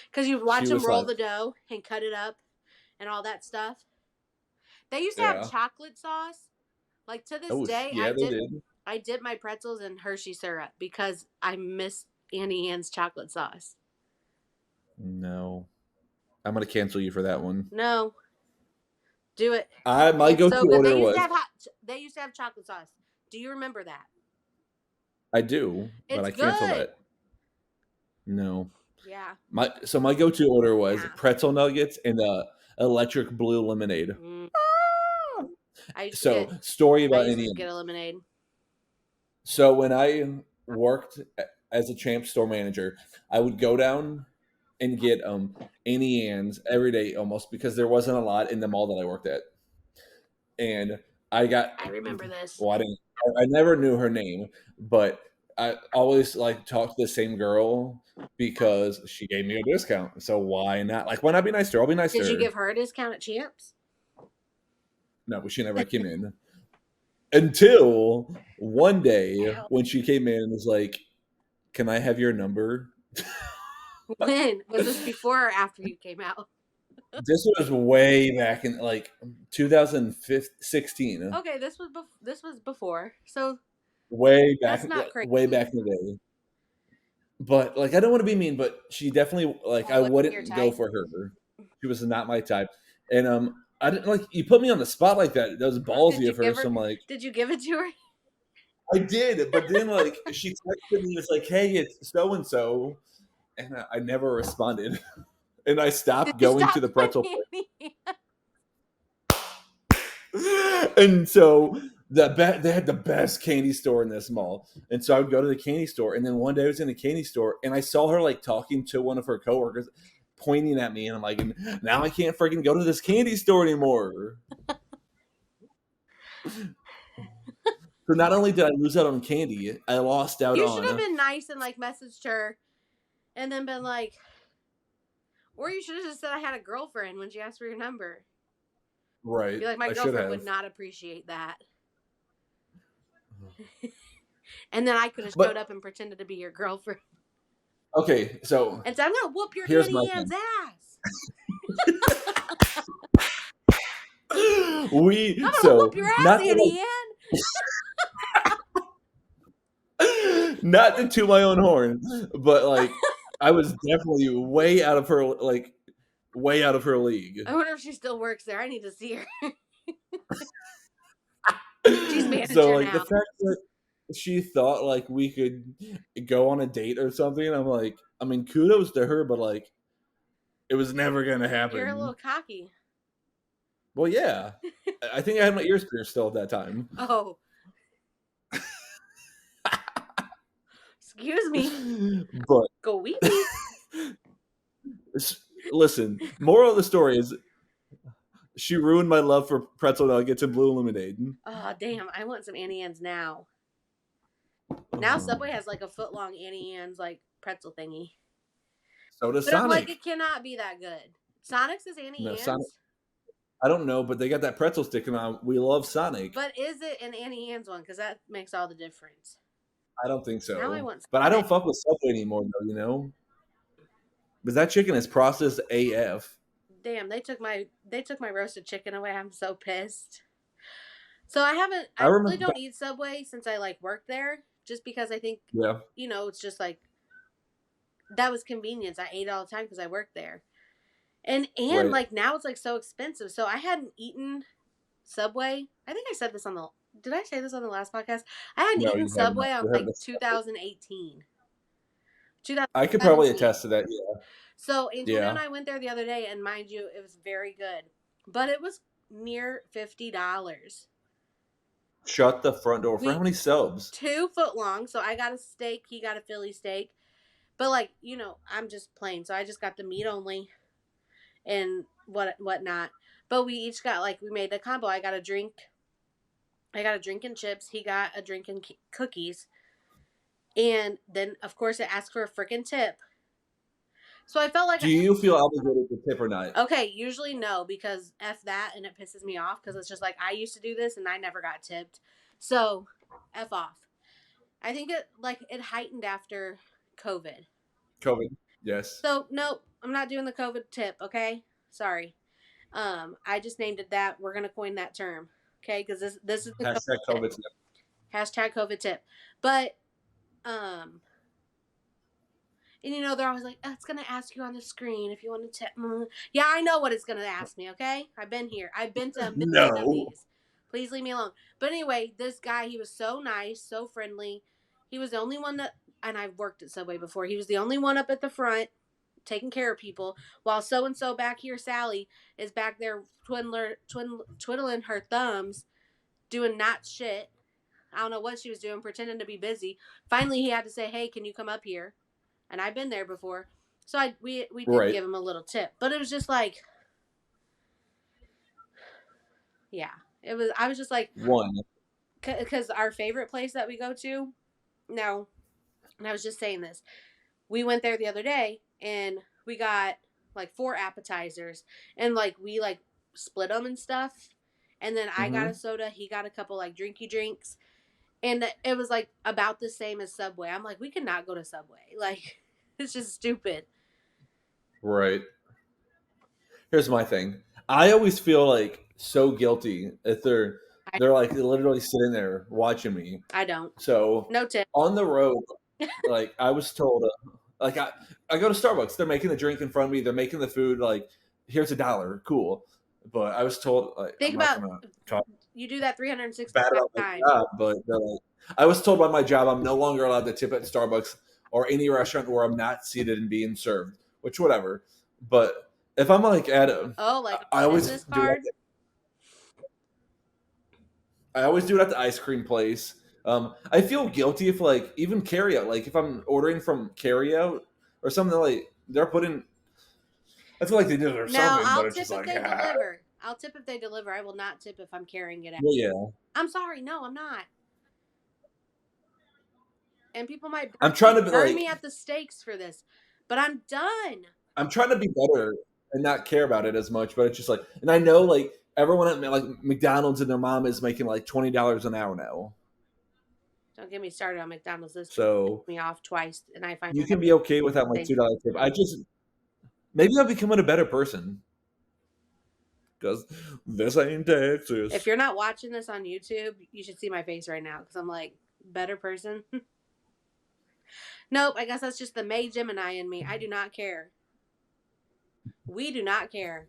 Because you watch them roll the dough and cut it up and all that stuff. They used to have chocolate sauce. Like, to this day, I dip my pretzels in Hershey syrup because I miss Annie Ann's chocolate sauce. No. I'm going to cancel you for that one. No. Do it. My go-to order was... They used to have chocolate sauce. Do you remember that? I do, but I canceled it. No. Yeah. My go-to order was pretzel nuggets and electric blue lemonade. Story about Annie Ann's. Get a lemonade. So when I worked as a Champ store manager, I would go down and get Annie Ann's every day almost because there wasn't a lot in the mall that I worked at, and I remember this. Well, I never knew her name, but I always like talked to the same girl because she gave me a discount. So why not? Like, why not be nice to her? I'll be nice to her. Did you give her a discount at Champs? No, but she never came in. Until one day when she came in and was like, "Can I have your number?" When? Was this before or after you came out? This was way back in like 2016. Okay, this was before. So way back, that's not crazy. way back in the day. But like, I don't want to be mean, but she definitely like I wouldn't go for her. She was not my type, and I didn't like you put me on the spot like that. That was ballsy of her. So I'm like, did you give it to her? I did, but then like she texted me, it's like, "Hey, it's so and so," and I never responded, and I stopped going to the pretzel place. And so they had the best candy store in this mall, and so I would go to the candy store, and then one day I was in the candy store, and I saw her like talking to one of her coworkers, pointing at me, and I'm like, now I can't freaking go to this candy store anymore. So not only did I lose out on candy, I lost out on. You should have been nice and like messaged her, and then been like, or you should have just said I had a girlfriend when she asked for your number. Right. Be like, my girlfriend would not appreciate that. And then I could have showed up and pretended to be your girlfriend. Okay, so. And so I'm going to whoop your Annie Ann's ass. I'm going to whoop your ass, Annie Ann. Not to toot my own horn, but like, I was definitely way out of her, like, way out of her league. I wonder if she still works there. I need to see her. She's manager so like now. the fact that she thought like we could go on a date or something, I'm like, I mean, kudos to her, but like, it was never gonna happen. You're a little cocky. Well, yeah. I think I had my ears pierced still at that time. Oh. Excuse me. But go weep. Listen, moral of the story is she ruined my love for pretzel nuggets and blue lemonade. Oh, damn. I want some Annie Ann's now. Now Subway has like a foot-long Annie Ann's like pretzel thingy. So does Sonic. Sonic. Like, it cannot be that good. Sonic's is Annie Ann's? Sonic, I don't know, but they got that pretzel sticking on. We love Sonic. But is it an Annie Ann's one? Because that makes all the difference. I don't think so. Now I want Sonic. But I don't fuck with Subway anymore, though, you know? Because that chicken is processed AF. Damn, they took my roasted chicken away. I'm so pissed. So I really don't eat Subway since I like worked there, just because I think, you know, it's just like, that was convenience. I ate all the time because I worked there. And right. Like now it's like so expensive. So I hadn't eaten Subway. I think I said this did I say this on the last podcast? I hadn't eaten Subway on like 2018. I could probably attest to that, yeah. So Antonio and I went there the other day, and mind you, it was very good. But it was near $50. Shut the front door. For how many subs? 2 foot long. So I got a steak, he got a Philly steak. But like, you know, I'm just plain. So I just got the meat only and whatnot. But we each got we made a combo. I got a drink and chips. He got a drink and cookies. And then, of course, it asked for a freaking tip. So I felt like... Do you feel obligated to tip or not? Okay, usually no, because F that, and it pisses me off, because it's just like, I used to do this, and I never got tipped. So, F off. I think it heightened after COVID. COVID, yes. So, nope, I'm not doing the COVID tip, okay? Sorry. I just named it that. We're going to coin that term, okay? Because this is the Hashtag COVID tip. Hashtag COVID tip. But... and you know, they're always like, it's going to ask you on the screen if you want to tip. Yeah, I know what it's going to ask me, okay? I've been here. I've been to a million of these. Please leave me alone. But anyway, this guy, he was so nice, so friendly. He was the only one and I've worked at Subway before, he was the only one up at the front taking care of people, while so-and-so back here, Sally, is back there twiddling her thumbs, doing not shit. I don't know what she was doing, pretending to be busy. Finally, he had to say, "Hey, can you come up here?" And I've been there before, so we did Right. give him a little tip, but it was just like, yeah, it was. I was just like, One. because our favorite place that we go to now, and I was just saying this, we went there the other day and we got like 4 appetizers, and like we like split them and stuff, and then I got a soda, he got a couple like drinky drinks, and it was like about the same as Subway. I'm like, we could not go to Subway, like it's just stupid. Right. Here's my thing. I always feel like so guilty if they're like literally sitting there watching me. I don't. So No tip. on the road, like I was told, like I go to Starbucks. They're making the drink in front of me. They're making the food. Like here's $1. Cool. But I was told, like, Think I'm not about gonna talk you do that 365 bad about my times. job, but like, I was told by my job I'm no longer allowed to tip at Starbucks or any restaurant where I'm not seated and being served. Which whatever. But if I'm like at a, Like I always business do card. I always do it at the ice cream place. I feel guilty if like even carryout, like if I'm ordering from carryout or something, like they're putting. I feel like they did it or Now something, I'll but it's tip just if like they deliver. I'll tip if they deliver. I will not tip if I'm carrying it out. Well, yeah, I'm sorry, no, I'm not. And people might I'm trying to be burn like me at the stakes for this, but I'm done. I'm trying to be better and not care about it as much, but it's just like, and I know like everyone at like McDonald's and their mom is making like $20 an hour now. Don't get me started on McDonald's. This So me off twice, and I find you can be okay without my $2 tip. I just maybe I'm becoming a better person because this ain't Texas. If you're not watching this on YouTube, you should see my face right now because I'm like, better person. Nope, I guess that's just the May Gemini in me. I do not care. We do not care.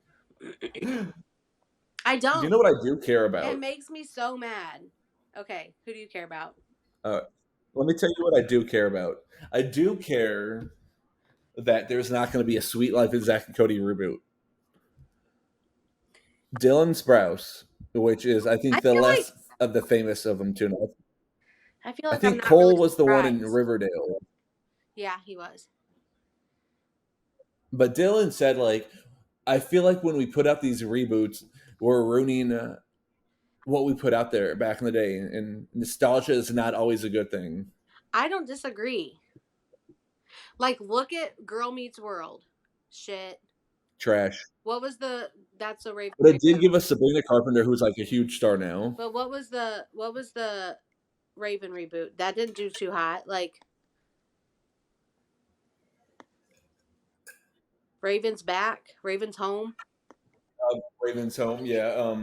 I don't. You know what I do care about? It makes me so mad. Okay, who do you care about? Let me tell you what I do care about. I do care that there's not going to be a Sweet Life of Zach and Cody reboot. Dylan Sprouse, which is I think the less of the famous of them too. I feel like I think Cole really was the one in Riverdale. Yeah, he was. But Dylan said, like, I feel like when we put out these reboots, we're ruining what we put out there back in the day, and nostalgia is not always a good thing. I don't disagree. Like, look at Girl Meets World. Shit. Trash. What was the That's a Raven? But it did give us Sabrina Carpenter, who's like a huge star now. But what was the Raven reboot? That didn't do too hot. Like, Raven's back. Raven's home. Raven's home, yeah.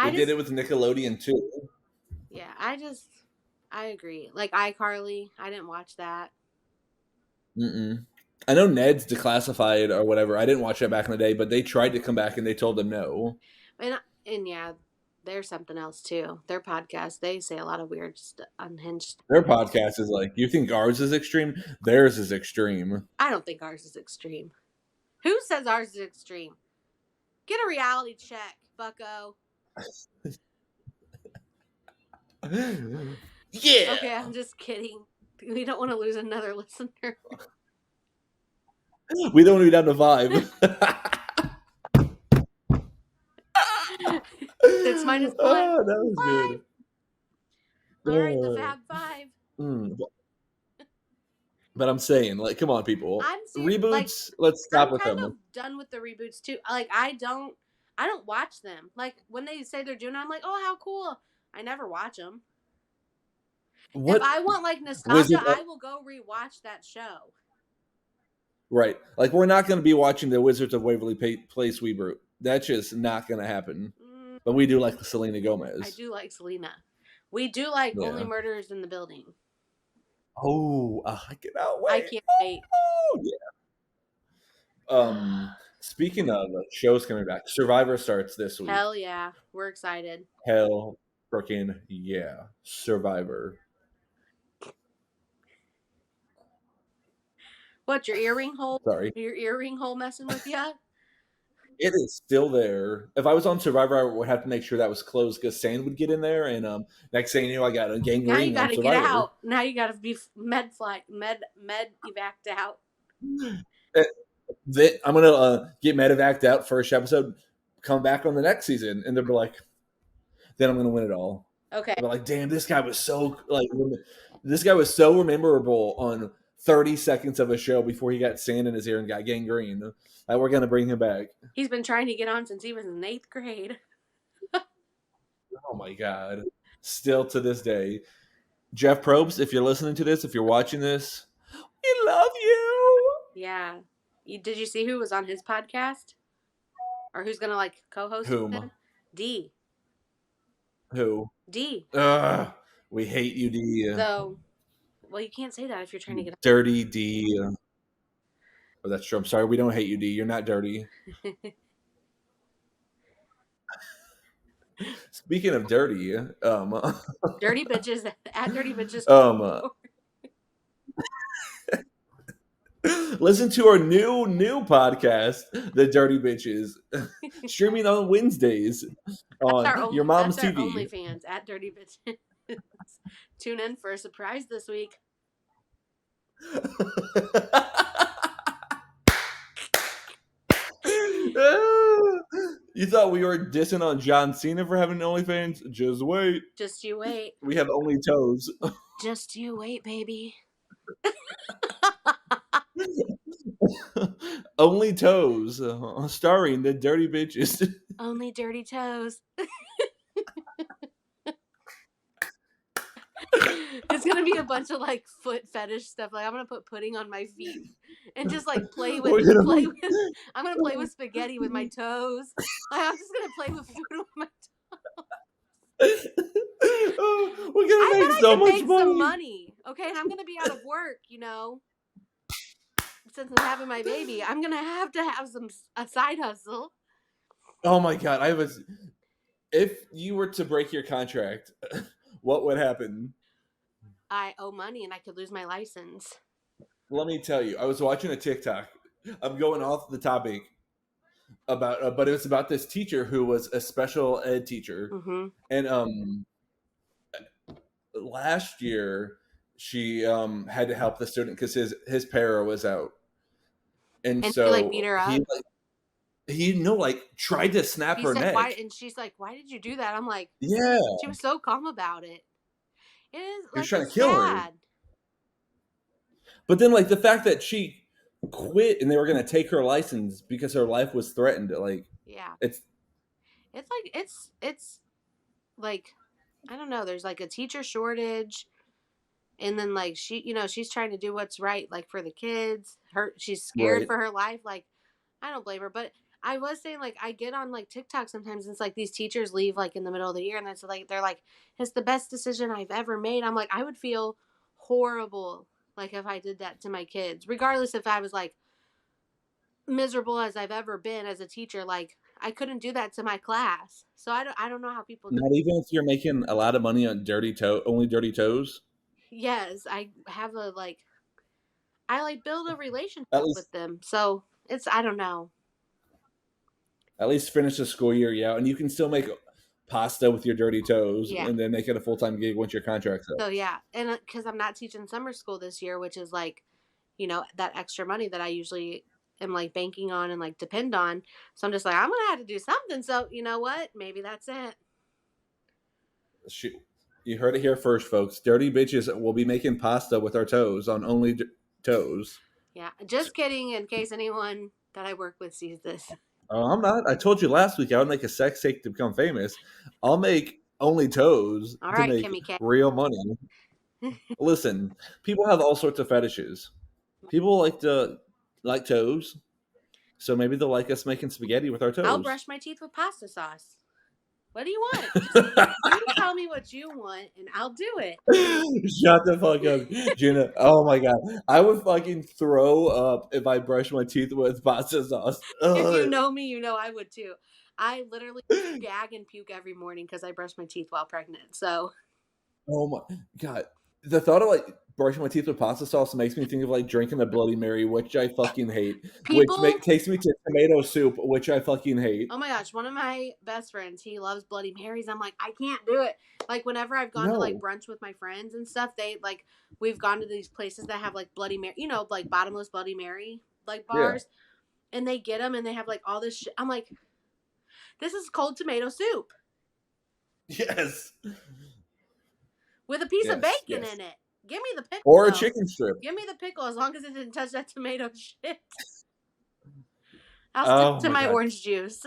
They did it with Nickelodeon too. Yeah, I agree. Like iCarly, I didn't watch that. I know Ned's Declassified or whatever. I didn't watch that back in the day, but they tried to come back and they told them no. And yeah, there's something else too. Their podcast, they say a lot of weird, unhinged. Their podcast is like, you think ours is extreme? Theirs is extreme. I don't think ours is extreme. Who says ours is extreme? Get a reality check, bucko. Yeah. Okay, I'm just kidding. We don't want to lose another listener. We don't need down to 5. 6 minus 1. Oh, that was 5. Good. All right, the Fab 5. But I'm saying, like, come on, people. Reboots, like, let's stop with them. I'm kind of done with the reboots too. Like, I don't watch them. Like, when they say they're doing it, I'm like, oh, how cool. I never watch them. What? If I want, like, nostalgia, I will go rewatch that show. Right. Like, we're not going to be watching the Wizards of Waverly Place reboot. That's just not going to happen. But we do like Selena Gomez. I do like Selena. We do like Only Murders in the Building. Oh, I cannot wait. I can't wait. Oh, yeah. Speaking of shows coming back, Survivor starts this week. Hell yeah. We're excited. Hell freaking yeah. Survivor. What, your earring hole? Sorry. Your earring hole messing with you? It is still there. If I was on Survivor, I would have to make sure that was closed because sand would get in there, and next thing you know, I got a Now you gangrene got on to get Survivor. out. Now you got to be med evac'd out. I'm gonna get medevaced out first episode, come back on the next season, and they'll be like, then I'm gonna win it all. Okay. But like, damn, this guy was so memorable on 30 seconds of a show before he got sand in his ear and got gangrene. Like, we're gonna bring him back. He's been trying to get on since he was in 8th grade. Oh my god. Still to this day. Jeff Probst, if you're listening to this, if you're watching this, we love you. Yeah. Did you see who was on his podcast? Or who's going to like co-host with him? D. Who? D. We hate you, D. So, well, you can't say that if you're trying to get Dirty D. Oh, that's true. I'm sorry. We don't hate you, D. You're not dirty. Speaking of dirty, Dirty Bitches at Dirty Bitches. Listen to our new podcast, The Dirty Bitches, streaming on Wednesdays on your mom's that's TV. Our OnlyFans at Dirty Bitches. Tune in for a surprise this week. You thought we were dissing on John Cena for having OnlyFans? Just wait. Just you wait. We have Only Toes. Just you wait, baby. Only Toes, starring the Dirty Bitches. Only Dirty Toes. It's gonna be a bunch of like foot fetish stuff. Like I'm gonna put pudding on my feet and just like play with. I'm gonna play with spaghetti with my toes. I'm just gonna play with food with my toes. We're gonna make so much some money. Okay, and I'm gonna be out of work. You know, since I'm having my baby, I'm gonna have to have a side hustle. Oh my god! If you were to break your contract, what would happen? I owe money and I could lose my license. Let me tell you, I was watching a TikTok. I'm going off the topic about, but it was about this teacher who was a special ed teacher, and last year she had to help the student because his para was out, and so he like beat her up. He tried to snap her neck. Why? And she's like, "Why did you do that?" I'm like, "Yeah." She was so calm about it. It is. He was trying to kill her. But then, like the fact that she quit and they were going to take her license because her life was threatened. Like, yeah, it's like I don't know. There's like a teacher shortage, and then like she's trying to do what's right, like for the kids. She's scared for her life. Like, I don't blame her, but I was saying, like, I get on like TikTok sometimes and it's like these teachers leave like in the middle of the year and it's like they're like, it's the best decision I've ever made. I'm like, I would feel horrible like if I did that to my kids, regardless if I was like miserable as I've ever been as a teacher. Like, I couldn't do that to my class. So I don't know how people not even if you're making a lot of money on only Dirty Toes. Yes, I have I build a relationship with them. So I don't know. At least finish the school year out, and you can still make pasta with your Dirty Toes, and then make it a full-time gig once your contract's up. So yeah, and because I'm not teaching summer school this year, which is like, that extra money that I usually am like banking on and like depend on. So I'm just like, I'm gonna have to do something. So you know what? Maybe that's it. You heard it here first, folks. Dirty Bitches will be making pasta with our toes on Only Toes. Yeah, just kidding. In case anyone that I work with sees this. I'm not. I told you last week I would make a sex tape to become famous. I'll make Only Toes to make real money. Listen, people have all sorts of fetishes. People like toes, so maybe they'll like us making spaghetti with our toes. I'll brush my teeth with pasta sauce. What do you want? You tell me what you want, and I'll do it. Shut the fuck up, Gina. Oh my god, I would fucking throw up if I brushed my teeth with pasta sauce. If you know me, you know I would too. I literally gag and puke every morning because I brush my teeth while pregnant. So. Oh my god, the thought of like brushing my teeth with pasta sauce makes me think of like drinking a Bloody Mary, which I fucking hate. People- Takes me to tomato soup, which I fucking hate. Oh my gosh, one of my best friends, he loves Bloody Marys. I'm like, I can't do it. Like whenever I've gone to like No. brunch with my friends and stuff, they like we've gone to these places that have like Bloody Mary, you know, like bottomless Bloody Mary like bars, and they get them and they have like all this shit. I'm like, this is cold tomato soup Yes. with a piece of Yes, bacon yes. in it. Give me the pickle. Or a though. chicken strip. Give me the pickle as long as it didn't touch that tomato shit. I'll Oh stick to my my God. orange juice.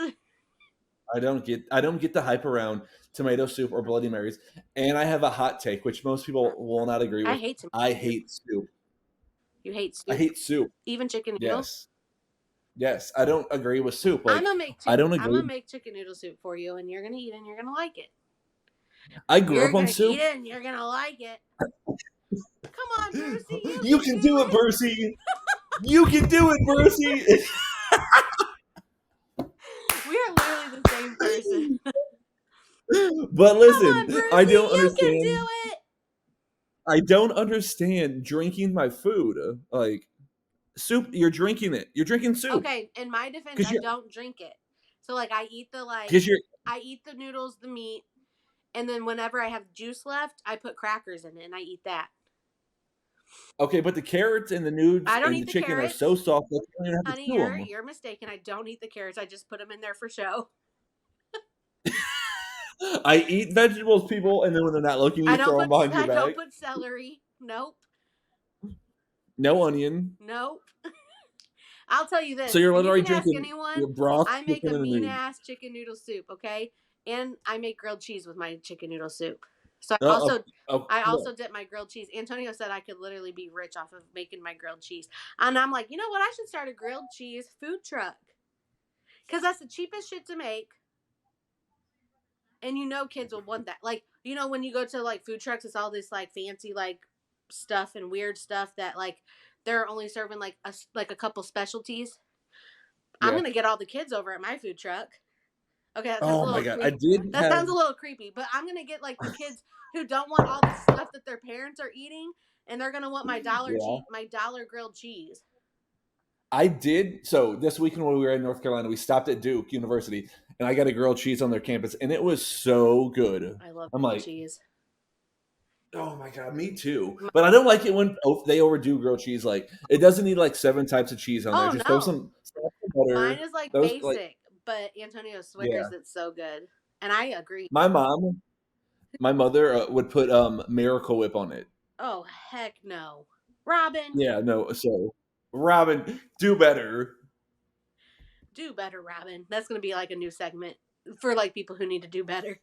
I don't get the hype around tomato soup or Bloody Marys. And I have a hot take, which most people will not agree with. I hate tomato I soup. hate soup. You hate soup? I hate soup. Even chicken noodles? Yes. I don't agree with soup. Like, I'm gonna make I don't I'm agree. gonna make chicken noodle soup for you, and you're gonna eat it, and you're gonna like it. I grew You're up on gonna soup. eat it, and you're gonna like it. Come on, Brucey. You can do it, Brucey. You can do it, Brucey. We are literally the same person. But listen, Come on, Brucey, I don't you understand. can do it. I don't understand drinking my food. Like soup, you're drinking it. You're drinking soup. Okay, in my defense, 'Cause I you're- don't drink it. So like, I eat the Because you're I eat the noodles, the meat, and then whenever I have juice left, I put crackers in it, and I eat that. okay, but the carrots and the nudes I don't and eat the the chicken carrots. are so soft that you don't even have Honey, to chew them. you're mistaken. I don't eat the carrots. I just put them in there for show. I eat vegetables, people, and then when they're not looking, you throw them behind your I don't back. put celery. Nope. No onion. Nope. I'll tell you this. So you're and literally you can ask drinking anyone. your broth. I make chicken, a and mean nude. ass chicken noodle soup, okay? And I make grilled cheese with my chicken noodle soup. So I Uh-oh. also dip my grilled cheese. Antonio said I could literally be rich off of making my grilled cheese. And I'm like, you know what? I should start a grilled cheese food truck. Because that's the cheapest shit to make. And you know kids will want that. Like, you know, when you go to like food trucks, it's all this like fancy like stuff and weird stuff that like they're only serving like a couple specialties. I'm Yeah. gonna get all the kids over at my food truck. Okay, that sounds Oh a little my God, creepy. I did. Sounds a little creepy, but I'm gonna get like the kids who don't want all the stuff that their parents are eating, and they're gonna want my dollar grilled cheese. I did. So this weekend when we were in North Carolina, we stopped at Duke University, and I got a grilled cheese on their campus, and it was so good. I love I'm grilled like, cheese. oh my God, me too. But I don't like it when they overdo grilled cheese. Like it doesn't need like 7 types of cheese on there. Just throw some butter. Mine is like those, basic, like- but Antonio swears it's so good, and I agree. My mother would put Miracle Whip on it. Oh heck no, Robin. Yeah, no. So Robin, do better. Do better, Robin. That's gonna be like a new segment for like people who need to do better.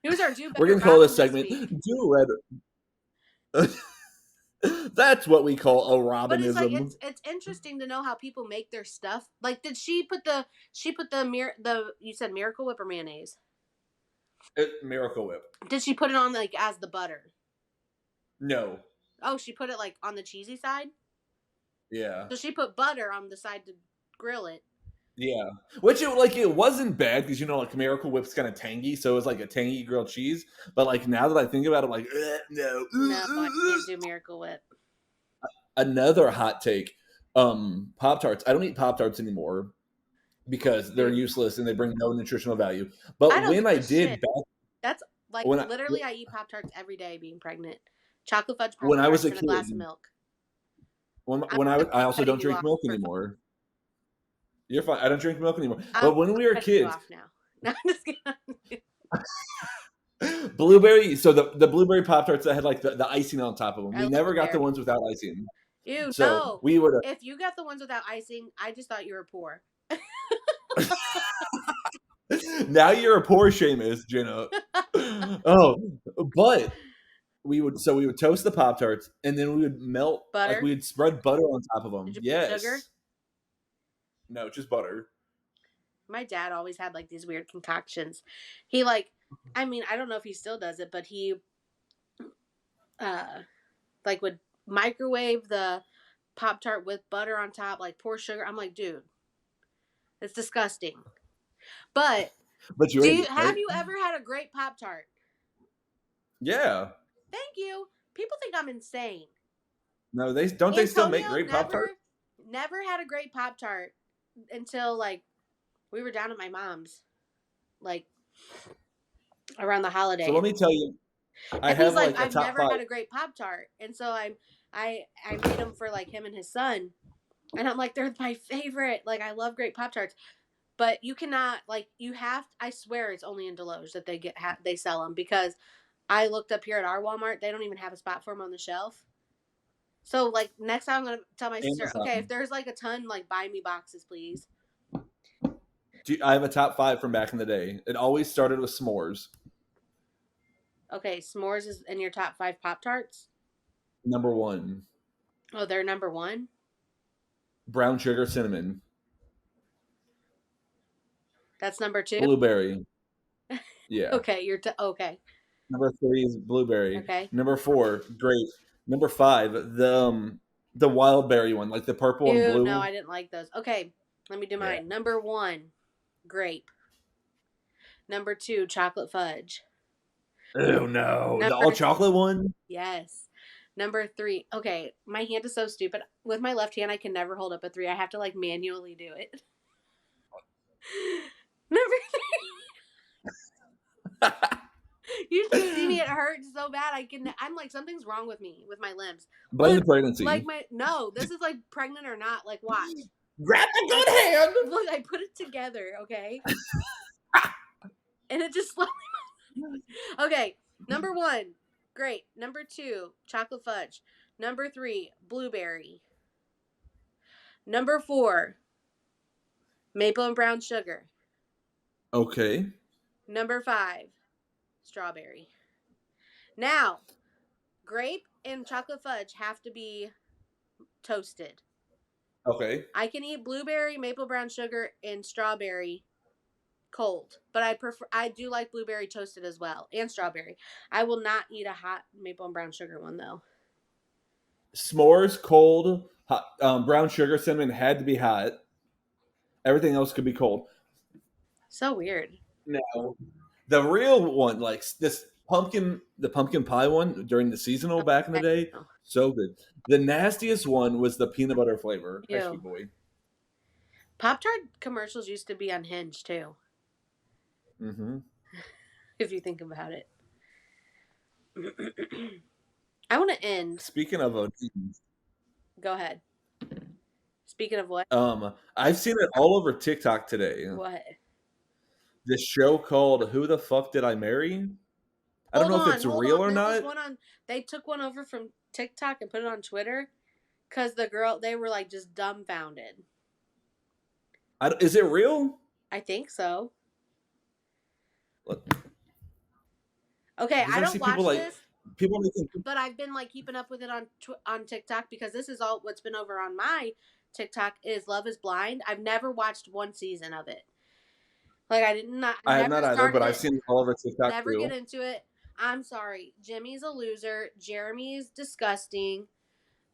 Who's our do better? We're gonna call this Robin segment week? "Do Better." That's what we call a But it's like Robinism. it's interesting to know how people make their stuff. Like, did she put the you said Miracle Whip or mayonnaise? Miracle Whip. Did she put it on like as the butter? No. Oh, she put it like on the cheesy side. Yeah. So she put butter on the side to grill it. Yeah. Which it wasn't bad because like Miracle Whip's kind of tangy, so it was like a tangy grilled cheese. But like now that I think about it, I'm like, no. No, I can't do Miracle Whip. Another hot take. Pop-Tarts. I don't eat Pop-Tarts anymore because they're useless and they bring no nutritional value. But when I did that's like literally I eat Pop-Tarts every day being pregnant. Chocolate fudge Pop-Tarts when I was a and kid, a glass of milk. When I also don't drink milk anymore. You're fine. I don't drink milk anymore. But when we were kids, no, I'm just kidding. Blueberry. So the blueberry Pop-Tarts that had like the icing on top of them. We love never the got the berry. ones without icing. Ew, So no. we would. If you got the ones without icing, I just thought you were poor. Now you're a poor Seamus, Jenna. Oh, but we would toast the Pop-Tarts and then we would melt butter. Like we would spread butter on top of them. Did you Yes. put sugar? No, just butter. My dad always had like these weird concoctions. He like, I mean, I don't know if he still does it, but he like would microwave the Pop-Tart with butter on top, like pour sugar. I'm like, dude, it's disgusting. But you have you ever had a great Pop-Tart? Yeah. Thank you. People think I'm insane. No, they still make Antonio great Pop Tarts? never had a great Pop Tart until like we were down at my mom's, like around the holidays. So let me tell you, I and have he's like, like a I've top never 5. had a great Pop Tart, and so I made them for like him and his son, and I'm like, they're my favorite. Like I love great Pop Tarts, but you cannot like you have. I swear it's only in Deloge that they sell them, because I looked up here at our Walmart, they don't even have a spot for them on the shelf. So like next time I'm gonna tell my sister, Amazon. okay, if there's like a ton, like buy me boxes, please. I have a top 5 from back in the day. It always started with s'mores. Okay, s'mores is in your top 5 Pop Tarts. Number 1. Oh, they're number 1. Brown sugar cinnamon. That's number 2. Blueberry. Yeah. Okay, okay. Number 3 is blueberry. Okay. Number 4, grape. Number 5, the wild berry one, like the purple and blue. No, I didn't like those. Okay, let me do mine. Yeah. Number 1, grape. Number 2, chocolate fudge. Oh no, the all chocolate one. Yes. Number 3. Okay, my hand is so stupid. With my left hand, I can never hold up a 3. I have to like manually do it. Number 3. You should see me. It hurts so bad. I'm like, something's wrong with me with my limbs. Blame the pregnancy. Like no, this is like pregnant or not. Like watch. Grab the good hand. Look, I put it together. Okay. And it just slowly. Okay, number 1, grape. Number 2, chocolate fudge. Number 3, blueberry. Number 4, maple and brown sugar. Okay. Number 5, strawberry. Now, grape and chocolate fudge have to be toasted. Okay. I can eat blueberry, maple brown sugar, and strawberry cold, but I do like blueberry toasted as well, and strawberry. I will not eat a hot maple and brown sugar one though. S'mores cold, hot, brown sugar cinnamon had to be hot. Everything else could be cold. So weird. No, the real one, like the pumpkin pie one during the seasonal back in the day, so good. The nastiest one was the peanut butter flavor. Sweet boy. Pop-Tart commercials used to be unhinged too. Mm-hmm. If you think about it. I want to end. Speaking of go ahead. Speaking of what? I've seen it all over TikTok today. What? This show called "Who the Fuck Did I Marry?" I don't know if it's real or not. They took one over from TikTok and put it on Twitter because they were like just dumbfounded. Is it real? I think so. Okay, I don't watch this. But I've been like keeping up with it on TikTok because this is all what's been over on my TikTok is Love is Blind. I've never watched one season of it. Like I have not either, but I've seen it all over TikTok. Never get into it. I'm sorry. Jimmy's a loser. Jeremy's disgusting.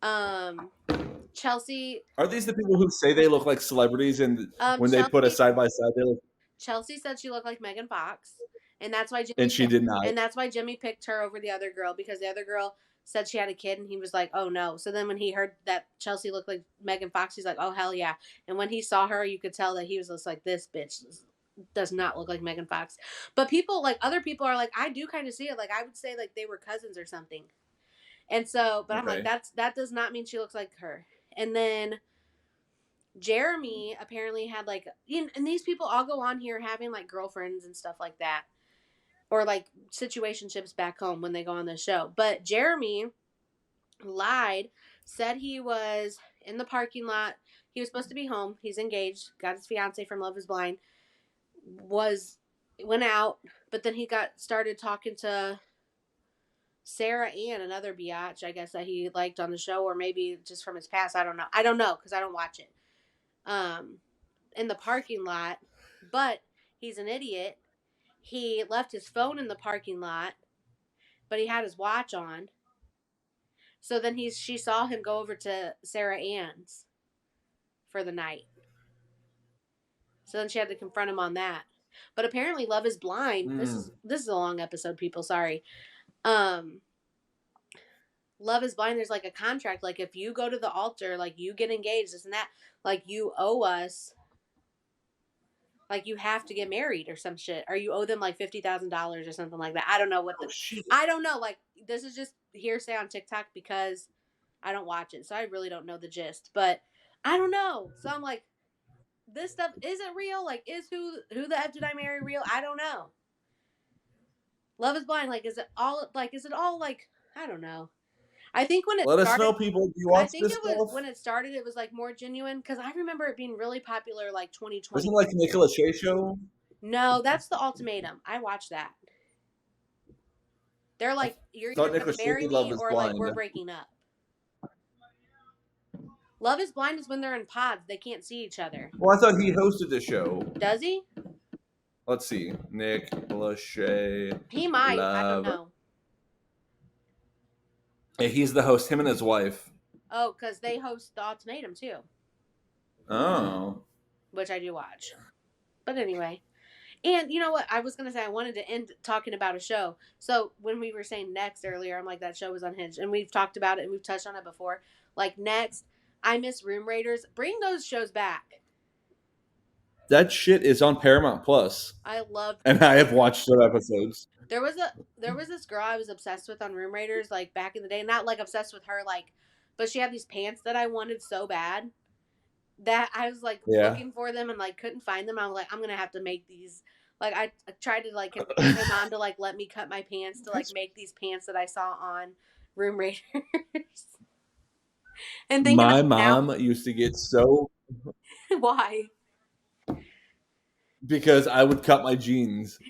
Chelsea. Are these the people who say they look like celebrities and when they put a side by side they look? Chelsea said she looked like Megan Fox, and that's why she did not. And that's why Jimmy picked her over the other girl because the other girl said she had a kid, and he was like, "Oh no!" So then when he heard that Chelsea looked like Megan Fox, he's like, "Oh hell yeah!" And when he saw her, you could tell that he was just like, "This bitch does not look like Megan Fox." But other people are like, I do kind of see it. Like I would say like they were cousins or something. And so, but okay. I'm like, that does not mean she looks like her. And then Jeremy apparently had like, and these people all go on here having like girlfriends and stuff like that, or like situationships back home when they go on the show. But Jeremy lied, said he was in the parking lot. He was supposed to be home. He's engaged, got his fiance from Love is Blind, went out, but then he started talking to Sarah Ann, another biatch, I guess, that he liked on the show, or maybe just from his past. I don't know because I don't watch it. In the parking lot, but he's an idiot. He left his phone in the parking lot, but he had his watch on. So then she saw him go over to Sarah Ann's for the night. So then she had to confront him on that. But apparently Love is Blind. This is a long episode, people. Sorry. Love is Blind, there's like a contract. Like if you go to the altar, like you get engaged, this and that, like you owe us, like you have to get married or some shit, or you owe them like $50,000 or something like that. I don't know what the, shit. I don't know. Like this is just hearsay on TikTok because I don't watch it, so I really don't know the gist. But I don't know. So I'm like, this stuff isn't real. Like, is who the F did I marry real? I don't know. Love is Blind. Like, is it all like I don't know. I think when it Let us started, know, people. Do you I watch think this it was stuff? when it started. It was like more genuine because I remember it being really popular like 2020. Wasn't it like Nicola Shea show? No, that's The Ultimatum. I watched that. They're like, you're thought either Nicola gonna Shea marry did Love me is or like Blind. we're breaking up. Love is Blind is when they're in pods. They can't see each other. Well, I thought he hosted the show. Does he? Let's see. Nicola Shea. He might. I don't Love. know. Yeah, he's the host. Him and his wife. Oh, because they host The Ultimatum too, Oh. which I do watch. But anyway. And you know what? I was going to say I wanted to end talking about a show. So when we were saying Next earlier, I'm like, that show was unhinged. And we've talked about it and we've touched on it before. Like Next, I miss Room Raiders. Bring those shows back. That shit is on Paramount Plus. I loved And I have watched some episodes. There was this girl I was obsessed with on Room Raiders, like back in the day. Not like obsessed with her, like, but she had these pants that I wanted so bad that I was like looking for them and like couldn't find them. I was like, I'm gonna have to make these. Like I tried to like convince my mom to like let me cut my pants to like make these pants that I saw on Room Raiders. And thinking my mom used to get so why? Because I would cut my jeans.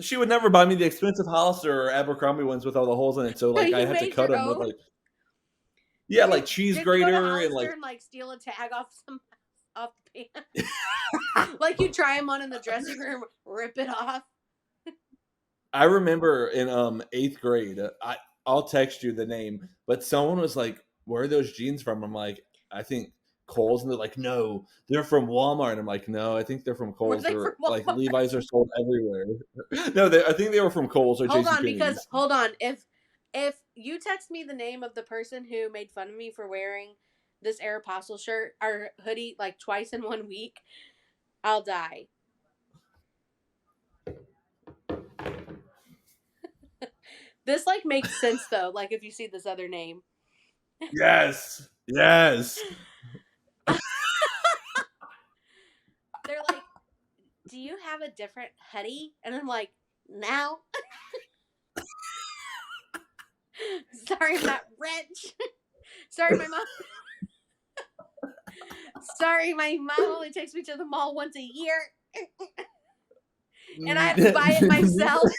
She would never buy me the expensive Hollister or Abercrombie ones with all the holes in it, so like I had to cut them with like like cheese grater and like steal a tag off the pants. Like you try them on in the dressing room, rip it off. I remember in 8th grade, I'll text you the name, but someone was like, "Where are those jeans from?" I'm like, "I think Kohl's," and they're like, "No, they're from Walmart." And I'm like, "No, I think they're from Kohl's." Or like Levi's are sold everywhere. No, I think they were from Kohl's or JCPenney's. Hold on. If you text me the name of the person who made fun of me for wearing this Aeropostale shirt or hoodie like twice in 1 week, I'll die. This like makes sense though. Like if you see this other name. Yes. They're like, "Do you have a different hoodie?" And I'm like, "No." Sorry, I'm not rich. Sorry, my mom. Sorry, my mom only takes me to the mall once a year. And I have to buy it myself.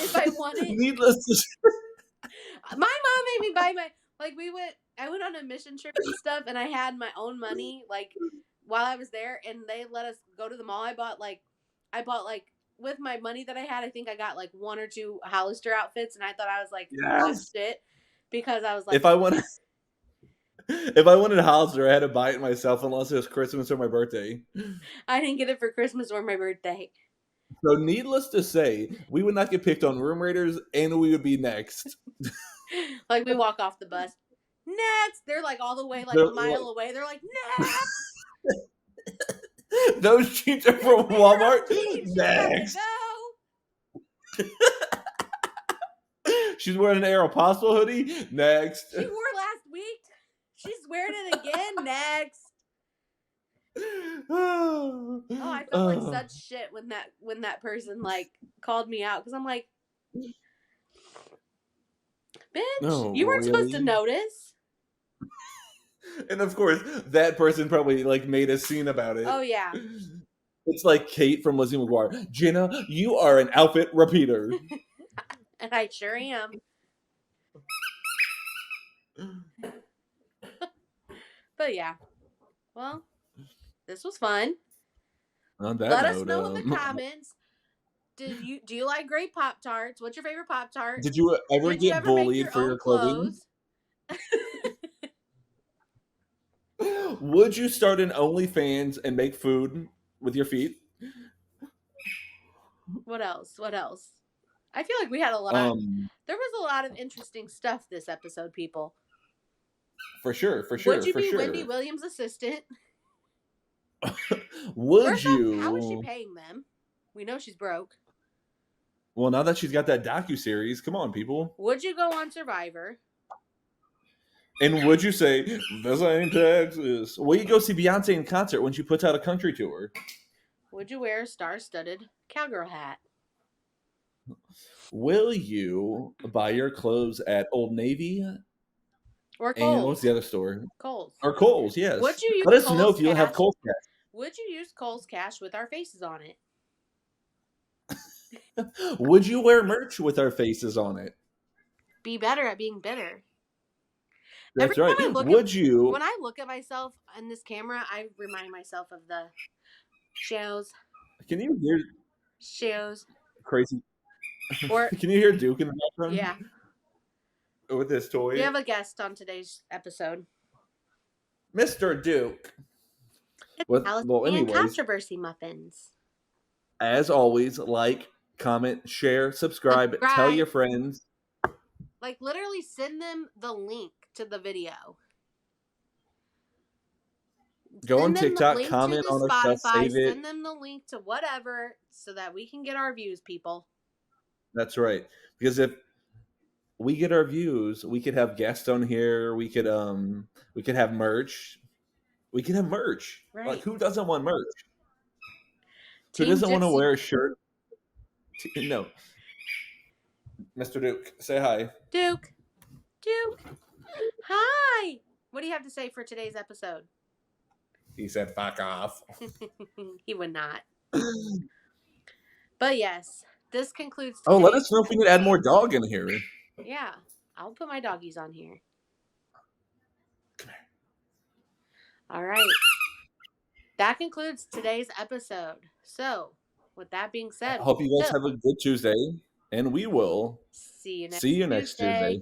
If I want it. Needless to say. My mom made me buy I went on a mission trip and stuff, and I had my own money, like, while I was there, and they let us go to the mall. I bought with my money that I had, I think I got, like, 1 or 2 Hollister outfits, and I thought I was, like, lost it, because I was, like... If I wanted Hollister, I had to buy it myself unless it was Christmas or my birthday. I didn't get it for Christmas or my birthday. So needless to say, we would not get picked on Room Raiders, and we would be next. Like, we walk off the bus. Next! They're, like, all the way, like, a mile away. They're like, next! Those jeans are from Walmart? Next! She's wearing an Aeropostale hoodie? Next! She wore last week. She's wearing it again? Next! Oh, I felt like such shit when that person like called me out because I'm like, bitch, you weren't supposed to notice. And of course, that person probably like made a scene about it. Oh yeah. It's like Kate from Lizzie McGuire. Jenna, you are an outfit repeater. And I sure am. But yeah. Well, this was fun. Let us know in the comments. Do you like grape Pop-Tarts? What's your favorite Pop-Tart? Did you ever get bullied for your clothing? Would you start an OnlyFans and make food with your feet? What else? I feel like we had a lot. There was a lot of interesting stuff this episode, people. For sure. Would you be Wendy Williams' assistant? Would First you? off, how is she paying them? We know she's broke. Well, now that she's got that docuseries, come on, people. Would you go on Survivor? And would you say, this ain't Texas? Will you go see Beyonce in concert when she puts out a country tour? Would you wear a star-studded cowgirl hat? Will you buy your clothes at Old Navy? Or Kohl's? And what's the other store? Kohl's. Or Kohl's, yes. Would you use Let us Kohl's know if you'll have cash? Kohl's cash. Would you use Kohl's cash with our faces on it? Would you wear merch with our faces on it? Be better at being bitter. That's Every right. time I look Would you? When I look at myself in this camera, I remind myself of the shows. Can you hear crazy? Or can you hear Duke in the background? yeah. With his toy. We have a guest on today's episode. Mr. Duke. Well, anyways, controversy muffins. As always, like, comment, share, subscribe, tell your friends. Like, literally send them the link to the video. Go on TikTok, comment on our stuff, save it. Send them the link to whatever so that we can get our views, people. That's right. Because if we get our views, we could have guests on here. We could have merch. We could have merch. Right. Like, who doesn't want merch? Who doesn't want to wear a shirt? No. Mr. Duke, say hi. Duke. Hi. What do you have to say for today's episode? He said, fuck off. He would not. But yes, this concludes. Let us know if we can add more dog in here. Yeah, I'll put my doggies on here. Come here. All right. That concludes today's episode. So, with that being said, I hope you guys have a good Tuesday, and we will see you next Tuesday.